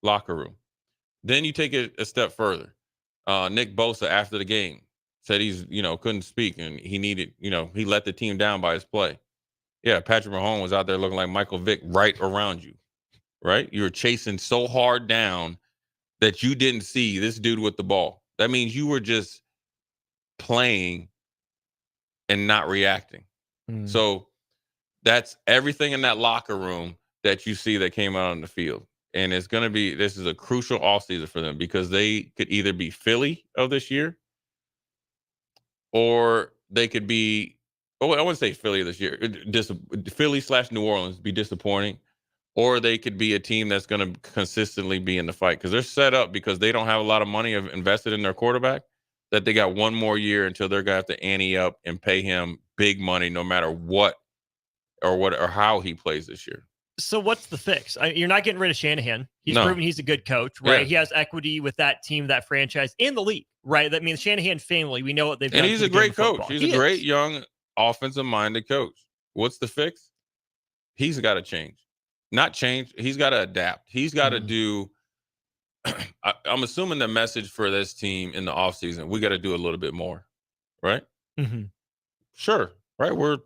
locker room. Then you take it a step further. Nick Bosa, after the game, said he's, couldn't speak and he needed, he let the team down by his play. Yeah, Patrick Mahomes was out there looking like Michael Vick right around you, right? You were chasing so hard down that you didn't see this dude with the ball. That means you were just playing and not reacting. So that's everything in that locker room that you see that came out on the field. And this is a crucial offseason for them because they could either be Philly of this year or they could be, I wouldn't say Philly this year, Philly/New Orleans be disappointing, or they could be a team that's going to consistently be in the fight because they're set up because they don't have a lot of money invested in their quarterback, that they got one more year until they're going to have to ante up and pay him big money no matter what or how he plays this year. So what's the fix? You're not getting rid of Shanahan. He's proven he's a good coach, right? Yeah. He has equity with that team, that franchise, and the league, right? That means Shanahan family. We know what they've done. And he's a great coach. He's a great young offensive-minded coach. What's the fix? He's got to change. Not change. He's got to adapt. He's got to do. I'm assuming the message for this team in the offseason, we got to do a little bit more, right? Mm-hmm. Sure, right? We're,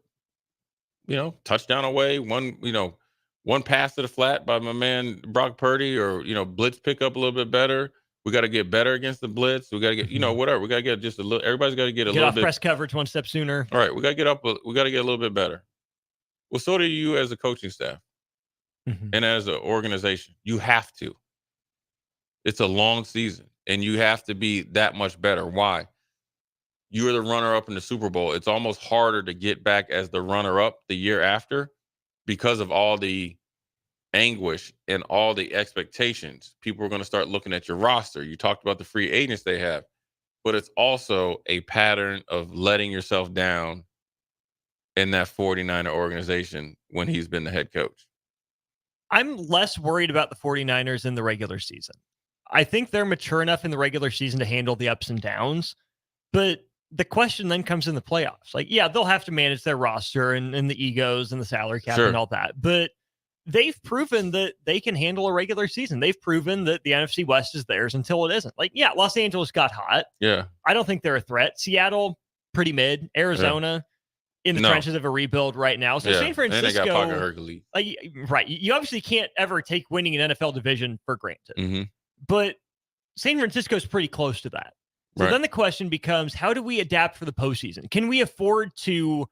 touchdown away, one pass to the flat by my man Brock Purdy, or blitz pick up a little bit better. We got to get better against the blitz. We got to get whatever. We got to get just a little. Everybody's got to get a little off bit press coverage one step sooner. All right, we got to get up. We got to get a little bit better. Well, so do you as a coaching staff and as an organization. You have to. It's a long season, and you have to be that much better. Why? You were the runner-up in the Super Bowl. It's almost harder to get back as the runner-up the year after because of all the anguish and all the expectations. People are going to start looking at your roster. You talked about the free agents they have, but it's also a pattern of letting yourself down in that 49er organization when he's been the head coach. I'm less worried about the 49ers in the regular season. I think they're mature enough in the regular season to handle the ups and downs. But the question then comes in the playoffs. Like, yeah, they'll have to manage their roster and the egos and the salary cap and all that. But they've proven that they can handle a regular season. They've proven that the NFC West is theirs until it isn't. Like, yeah, Los Angeles got hot. Yeah. I don't think they're a threat. Seattle, pretty mid. Arizona, in the trenches of a rebuild right now. So San Francisco, and they got Parker Hercules. Right. You obviously can't ever take winning an NFL division for granted. Mm-hmm. But San Francisco's pretty close to that. So then the question becomes, how do we adapt for the postseason? Can we afford to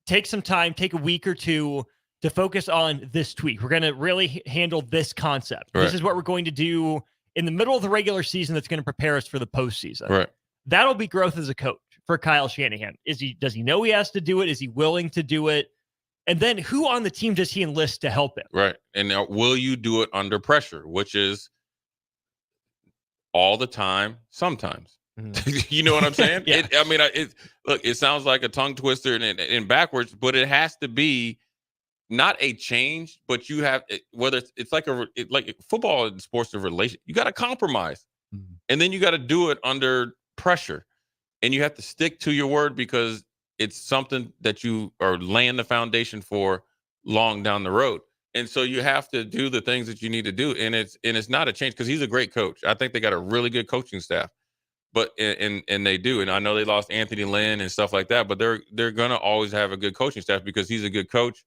take some time, take a week or two to focus on this tweak? We're going to really handle this concept. This is what we're going to do in the middle of the regular season that's going to prepare us for the postseason. Right. That'll be growth as a coach for Kyle Shanahan. Does he know he has to do it? Is he willing to do it? And then who on the team does he enlist to help him? Right. And will you do it under pressure, which is all the time, sometimes. You know what I'm saying? Yeah. Look, it sounds like a tongue twister and backwards, but it has to be not a change, but you have, whether it's like like football and sports of relation, you got to compromise. And then you got to do it under pressure. And you have to stick to your word because it's something that you are laying the foundation for long down the road. And so you have to do the things that you need to do. And it's not a change because he's a great coach. I think they got a really good coaching staff, but and they do. And I know they lost Anthony Lynn and stuff like that, but they're going to always have a good coaching staff because he's a good coach.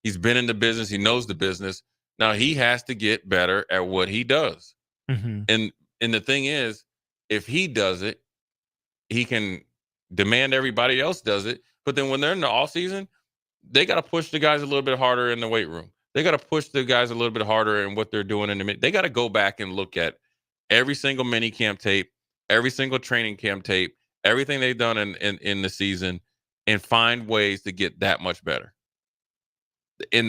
He's been in the business. He knows the business. Now he has to get better at what he does. And the thing is, if he does it, he can demand everybody else does it. But then when they're in the off season, they got to push the guys a little bit harder in the weight room. They got to push the guys a little bit harder in what they're doing in the minute. They got to go back and look at every single mini camp tape, every single training camp tape, everything they've done in the season, and find ways to get that much better. And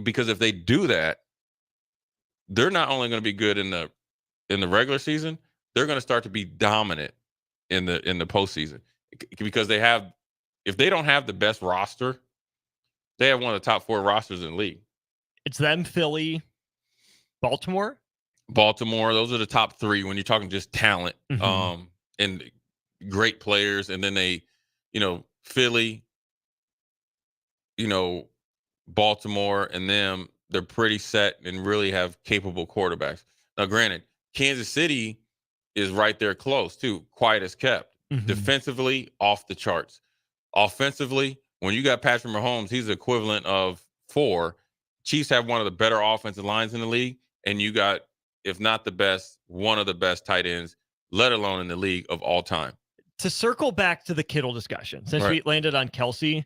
because if they do that, they're not only going to be good in the regular season, they're going to start to be dominant in the postseason because if they don't have the best roster, they have one of the top 4 rosters in the league. It's them, Philly, Baltimore. Those are the top 3 when you're talking just talent, and great players. And then Philly, Baltimore, and them, they're pretty set and really have capable quarterbacks. Now, granted, Kansas City is right there close too, quiet as kept. Defensively, off the charts. Offensively, when you got Patrick Mahomes, he's the equivalent of 4. Chiefs have one of the better offensive lines in the league, and you got, if not the best, one of the best tight ends, let alone in the league of all time. To circle back to the Kittle discussion, since we landed on Kelsey,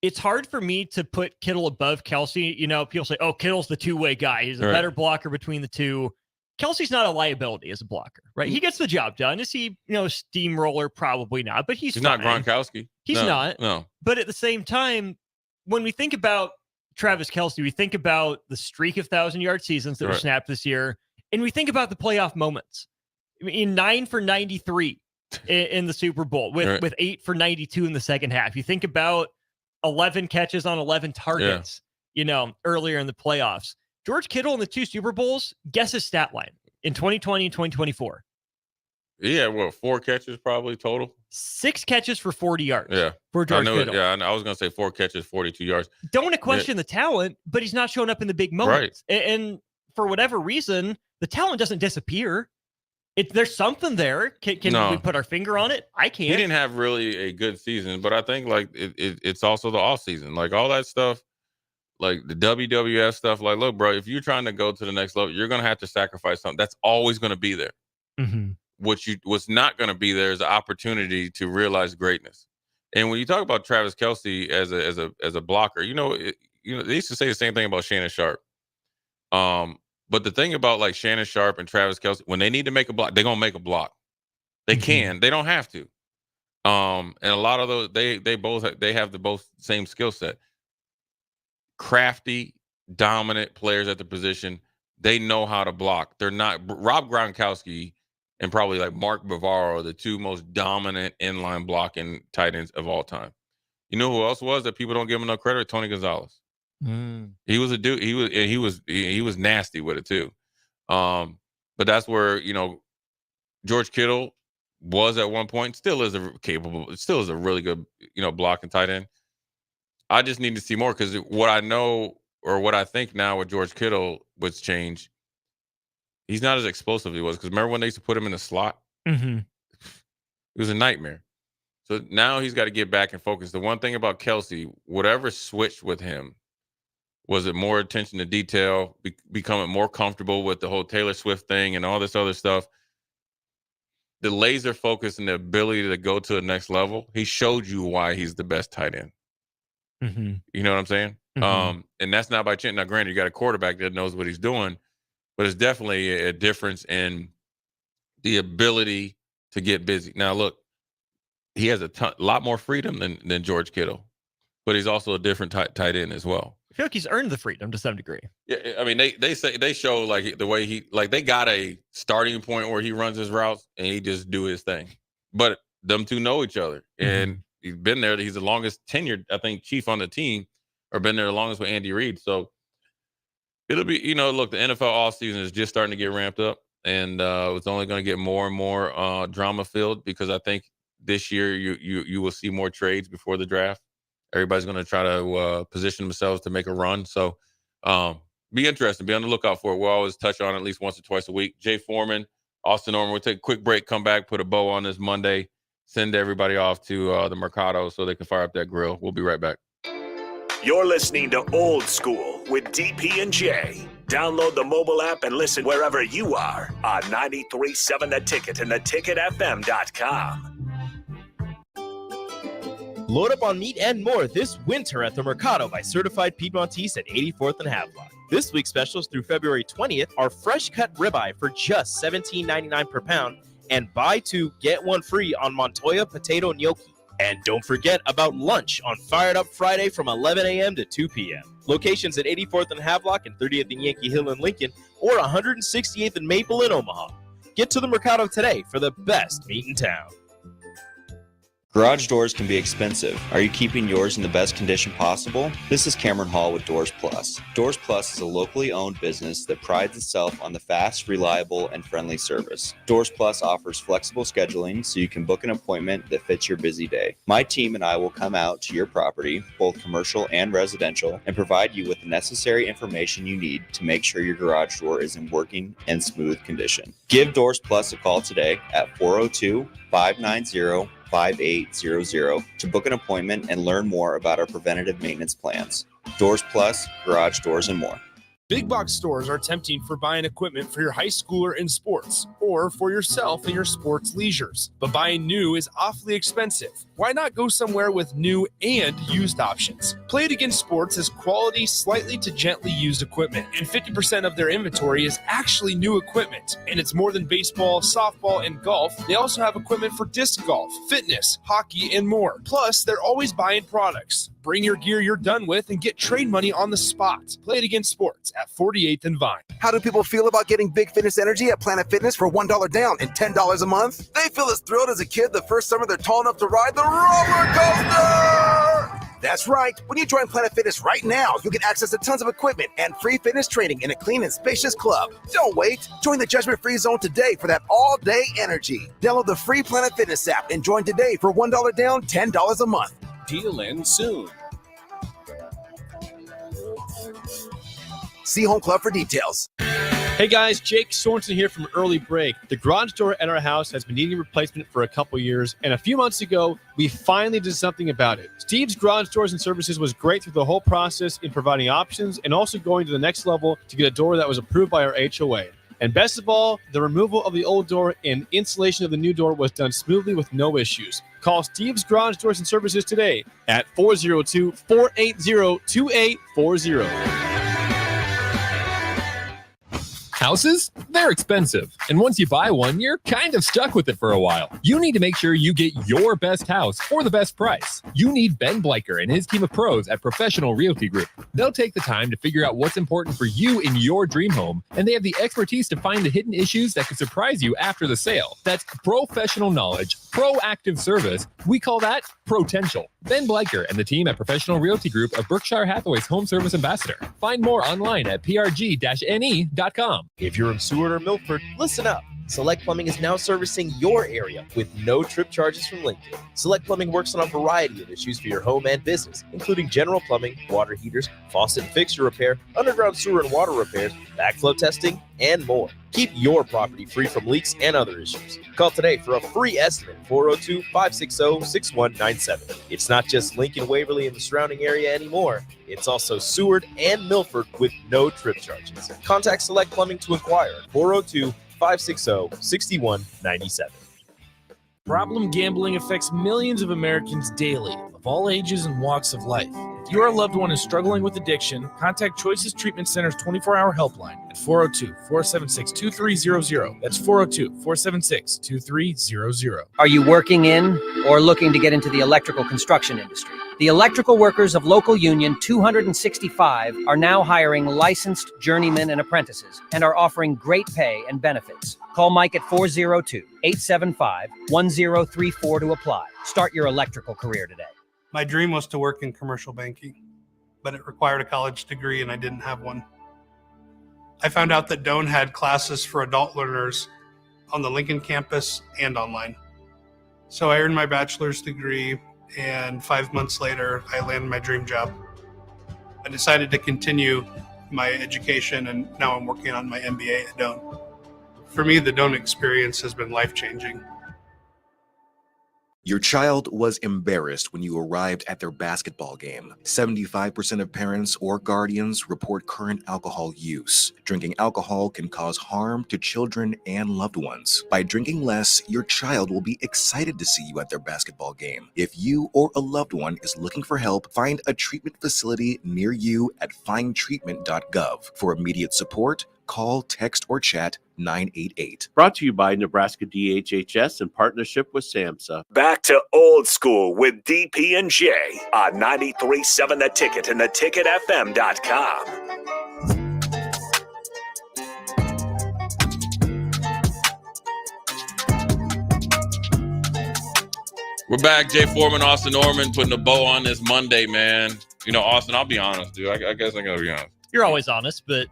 it's hard for me to put Kittle above Kelsey. People say, oh, Kittle's the two-way guy. He's a better blocker between the two. Kelsey's not a liability as a blocker, right? He gets the job done. Is he, steamroller? Probably not, but he's not Gronkowski. He's not. No. But at the same time, when we think about Travis Kelce, we think about the streak of 1,000-yard seasons that were snapped this year, and we think about the playoff moments. In 9 for 93 in the Super Bowl, with 8 for 92 in the second half. You think about 11 catches on 11 targets, earlier in the playoffs. George Kittle in the 2 Super Bowls, guess his stat line in 2020 and 2024. Yeah, 4 catches probably total? 6 catches for 40 yards. Yeah. For George Kittle. Yeah, I was going to say 4 catches, 42 yards. Don't want to question the talent, but he's not showing up in the big moments. Right. And for whatever reason, the talent doesn't disappear. There's something there. Can we put our finger on it? I can't. He didn't have really a good season, but I think it's also the off season. Like all that stuff, like the WWF stuff. Like, look, bro, if you're trying to go to the next level, you're going to have to sacrifice something. That's always going to be there. What's not going to be there is an opportunity to realize greatness. And when you talk about Travis Kelce as a blocker, they used to say the same thing about Shannon Sharp. But the thing about like Shannon Sharp and Travis Kelce, when they need to make a block, they're gonna make a block. They can. They don't have to. And a lot of those, they have the both same skill set. Crafty, dominant players at the position. They know how to block. They're not Rob Gronkowski and probably like Mark Bavaro are the 2 most dominant inline blocking tight ends of all time. You know who else was that people don't give him enough credit? Tony Gonzalez. He was a dude. He was nasty with it too. But that's where, George Kittle was at one point, still is a really good, blocking tight end. I just need to see more, because what I know, or what I think now with George Kittle, what's changed, he's not as explosive as he was. Because remember when they used to put him in the slot? Mm-hmm. It was a nightmare. So now he's got to get back and focus. The one thing about Kelsey, whatever switched with him, was it more attention to detail, becoming more comfortable with the whole Taylor Swift thing and all this other stuff. The laser focus and the ability to go to the next level, he showed you why he's the best tight end. Mm-hmm. You know what I'm saying? Mm-hmm. And that's not by chance. Now, granted, you got a quarterback that knows what he's doing, but it's definitely a difference in the ability to get busy. Now, look, he has a lot more freedom than George Kittle, but he's also a different tight end as well. I feel like he's earned the freedom to some degree. Yeah, I mean, they show like the way they got a starting point where he runs his routes and he just do his thing. But them two know each other, and he's been there. He's the longest tenured, I think, chief on the team, or been there the longest with Andy Reid. So it'll be, look, the NFL offseason is just starting to get ramped up, and it's only going to get more and more drama filled, because I think this year you will see more trades before the draft. Everybody's going to try to position themselves to make a run. So be interested. Be on the lookout for it. We'll always touch on it at least once or twice a week. Jay Foreman, Austin Norman. We'll take a quick break, come back, put a bow on this Monday, send everybody off to the Mercado so they can fire up that grill. We'll be right back. You're listening to Old School with DP and J. Download the mobile app and listen wherever you are on 93.7 The Ticket and theticketfm.com. Load up on meat and more this winter at the Mercado by Certified Piedmontese at 84th and Havelock. This week's specials through February 20th are fresh cut ribeye for just $17.99 per pound, and buy two, get one free on Montoya potato gnocchi. And don't forget about lunch on Fired Up Friday from 11 a.m. to 2 p.m. Locations at 84th and Havelock and 30th and Yankee Hill in Lincoln, or 168th and Maple in Omaha. Get to the Mercado today for the best meat in town. Garage doors can be expensive. Are you keeping yours in the best condition possible? This is Cameron Hall with Doors Plus. Doors Plus is a locally owned business that prides itself on the fast, reliable, and friendly service. Doors Plus offers flexible scheduling so you can book an appointment that fits your busy day. My team and I will come out to your property, both commercial and residential, and provide you with the necessary information you need to make sure your garage door is in working and smooth condition. Give Doors Plus a call today at 402-590-5800 to book an appointment and learn more about our preventative maintenance plans. Doors Plus, garage doors, and more. Big box stores are tempting for buying equipment for your high schooler in sports, or for yourself in your sports leisures. But buying new is awfully expensive. Why not go somewhere with new and used options? Play It Against Sports has quality, slightly to gently used equipment, and 50% of their inventory is actually new equipment. And it's more than baseball, softball, and golf. They also have equipment for disc golf, fitness, hockey, and more. Plus, they're always buying products. Bring your gear you're done with and get trade money on the spot. Play It Against Sports at 48th and Vine. How do people feel about getting Big Fitness Energy at Planet Fitness for $1 down and $10 a month? They feel as thrilled as a kid the first summer they're tall enough to ride the roller coaster! That's right. When you join Planet Fitness right now, you'll get access to tons of equipment and free fitness training in a clean and spacious club. Don't wait. Join the judgment-free zone today for that all-day energy. Download the free Planet Fitness app and join today for $1 down, $10 a month. Deal ends soon. See Home Club for details. Hey guys, Jake Sorensen here from Early Break. The garage door at our house has been needing replacement for a couple years, and a few months ago, we finally did something about it. Steve's Garage Doors and Services was great through the whole process in providing options and also going to the next level to get a door that was approved by our HOA. And best of all, the removal of the old door and installation of the new door was done smoothly with no issues. Call Steve's Garage Doors and Services today at 402-480-2840. Houses? They're expensive. And once you buy one, you're kind of stuck with it for a while. You need to make sure you get your best house for the best price. You need Ben Bleicher and his team of pros at Professional Realty Group. They'll take the time to figure out what's important for you in your dream home, and they have the expertise to find the hidden issues that could surprise you after the sale. That's professional knowledge, proactive service, we call that potential. Ben Bleicher and the team at Professional Realty Group of Berkshire Hathaway's home service ambassador. Find more online at prg-ne.com. If you're in Seward or Milford, listen up. Select Plumbing is now servicing your area with no trip charges from Lincoln. Select Plumbing works on a variety of issues for your home and business, including general plumbing, water heaters, faucet and fixture repair, underground sewer and water repairs, backflow testing, and more. Keep your property free from leaks and other issues. Call today for a free estimate, 402-560-6197. It's not just Lincoln, Waverly, and the surrounding area anymore. It's also Seward and Milford with no trip charges. Contact Select Plumbing to inquire at 402-560-6197. Problem gambling affects millions of Americans daily, of all ages and walks of life. If your loved one is struggling with addiction, contact Choices Treatment Center's 24-hour helpline at 402-476-2300. That's 402-476-2300. Are you working in or looking to get into the electrical construction industry? The electrical workers of local union 265 are now hiring licensed journeymen and apprentices and are offering great pay and benefits. Call Mike at 402-875-1034 to apply. Start your electrical career today. My dream was to work in commercial banking, but it required a college degree and I didn't have one. I found out that Doane had classes for adult learners on the Lincoln campus and online. So I earned my bachelor's degree, and 5 months later, I landed my dream job. I decided to continue my education, and now I'm working on my MBA at Doane. For me, the Doane experience has been life-changing. Your child was embarrassed when you arrived at their basketball game. 75% of parents or guardians report current alcohol use. Drinking alcohol can cause harm to children and loved ones. By drinking less, your child will be excited to see you at their basketball game. If you or a loved one is looking for help, find a treatment facility near you at findtreatment.gov. For immediate support, call, text, or chat 988. Brought to you by Nebraska DHHS in partnership with SAMHSA. Back to Old School with DP and J on 93.7 The Ticket and theticketfm.com. We're back. Jay Foreman, Austin Norman, putting a bow on this Monday, man. You know, Austin, I'll be honest, dude. I guess I gotta be honest. You're always honest, but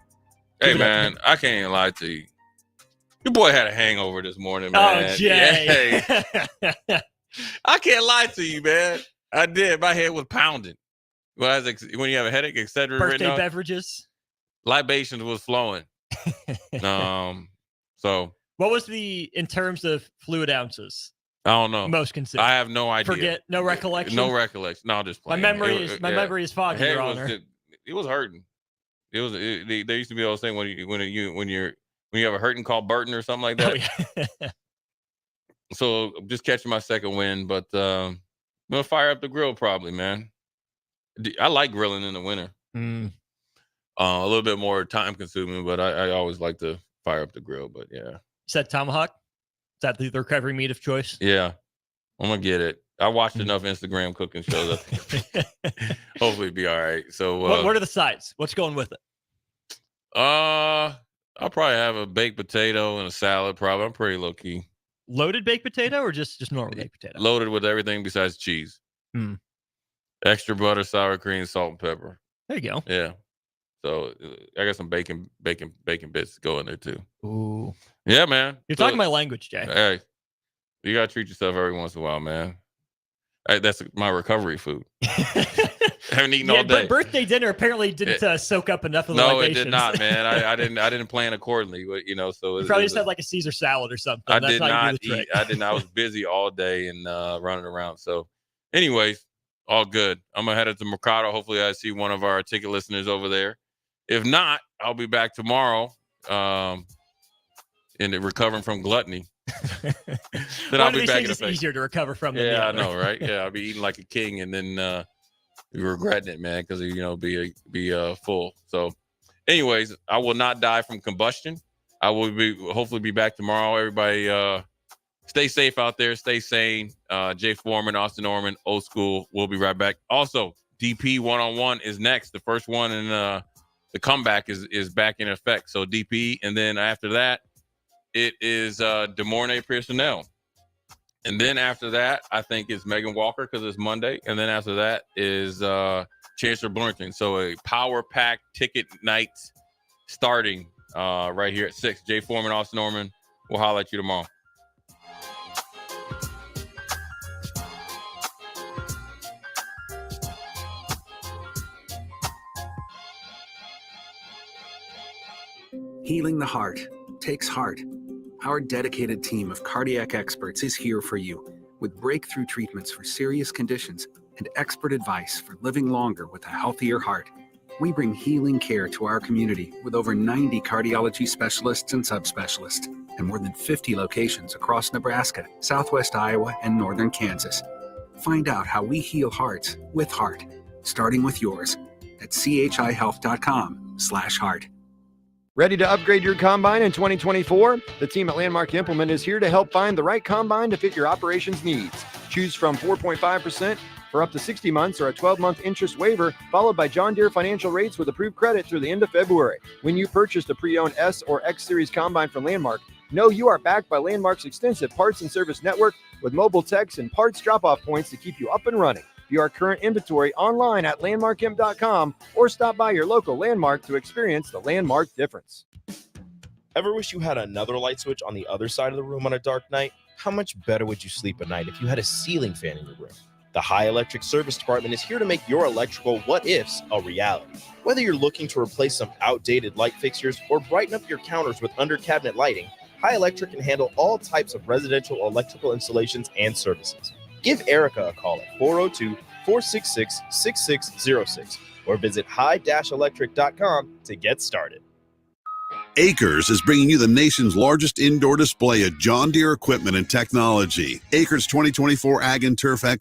hey, man, I can't even lie to you. Your boy had a hangover this morning, man. Oh, Jay. Yeah. I can't lie to you, man. I did. My head was pounding. When you have a headache, etc. Birthday beverages. Libations was flowing. So what was in terms of fluid ounces? I don't know. Most considered. I have no idea. Forget, no recollection. No recollection. No, just playing. My memory is foggy, Your Honor. It was hurting. There used to be those things when you have a hurting called Burton or something like that. Oh, yeah. So just catching my second wind, but I'm gonna fire up the grill probably, man. I like grilling in the winter. A little bit more time consuming, but I always like to fire up the grill. But yeah, you said tomahawk. Is that the recovery meat of choice? Yeah, I'm gonna get it. I watched enough Instagram cooking shows. Hopefully, it'll be all right. So, what are the sides? What's going with it? I'll probably have a baked potato and a salad. Probably, I'm pretty low key. Loaded baked potato or just normal baked potato? Loaded with everything besides cheese. Extra butter, sour cream, salt, and pepper. There you go. Yeah. So I got some bacon bits to go in there too. Ooh. Yeah, man. You're talking my language, Jay. Hey, you gotta treat yourself every once in a while, man. Hey, that's my recovery food. I haven't eaten all day. But birthday dinner apparently didn't soak up enough of the libations. libations. It did not, man. I didn't plan accordingly. You know, so you probably just had like a Caesar salad or something. I did not eat. I was busy all day and running around. So, anyways, all good. I'm gonna head to Mercado. Hopefully, I see one of our ticket listeners over there. If not, I'll be back tomorrow. In recovering from gluttony. Then I'll be back. It's easier to recover from. Than I know, right? Yeah, I'll be eating like a king, and then be regretting it, man, because be full. So, anyways, I will not die from combustion. I will hopefully be back tomorrow. Everybody, stay safe out there. Stay sane. Jay Foreman, Austin Norman, Old School. We'll be right back. Also, DP 1-on-1 is next. The first one, and the comeback is back in effect. So DP, and then after that, it is DeMornay Personnel. And then after that, I think it's Megan Walker because it's Monday. And then after that is Chancellor Bloomington. So a power-packed ticket night starting right here at 6. Jay Foreman, Austin Norman. We'll holler at you tomorrow. Healing the heart takes heart. Our dedicated team of cardiac experts is here for you with breakthrough treatments for serious conditions and expert advice for living longer with a healthier heart. We bring healing care to our community with over 90 cardiology specialists and subspecialists and more than 50 locations across Nebraska, Southwest Iowa, and northern Kansas. Find out how we heal hearts with heart, starting with yours at chihealth.com/heart. Ready to upgrade your combine in 2024? The team at Landmark Implement is here to help find the right combine to fit your operations needs. Choose from 4.5% for up to 60 months or a 12-month interest waiver, followed by John Deere financial rates with approved credit through the end of February. When you purchased a pre-owned S or X Series combine from Landmark, know you are backed by Landmark's extensive parts and service network with mobile techs and parts drop-off points to keep you up and running. View our current inventory online at landmarkimp.com or stop by your local Landmark to experience the Landmark difference. Ever wish you had another light switch on the other side of the room on a dark night? How much better would you sleep at night if you had a ceiling fan in your room? The High Electric Service Department is here to make your electrical what-ifs a reality. Whether you're looking to replace some outdated light fixtures or brighten up your counters with under-cabinet lighting, High Electric can handle all types of residential electrical installations and services. Give Erica a call at 402-466-6606 or visit high-electric.com to get started. Acres is bringing you the nation's largest indoor display of John Deere equipment and technology. Acres 2024 Ag and Turf Expo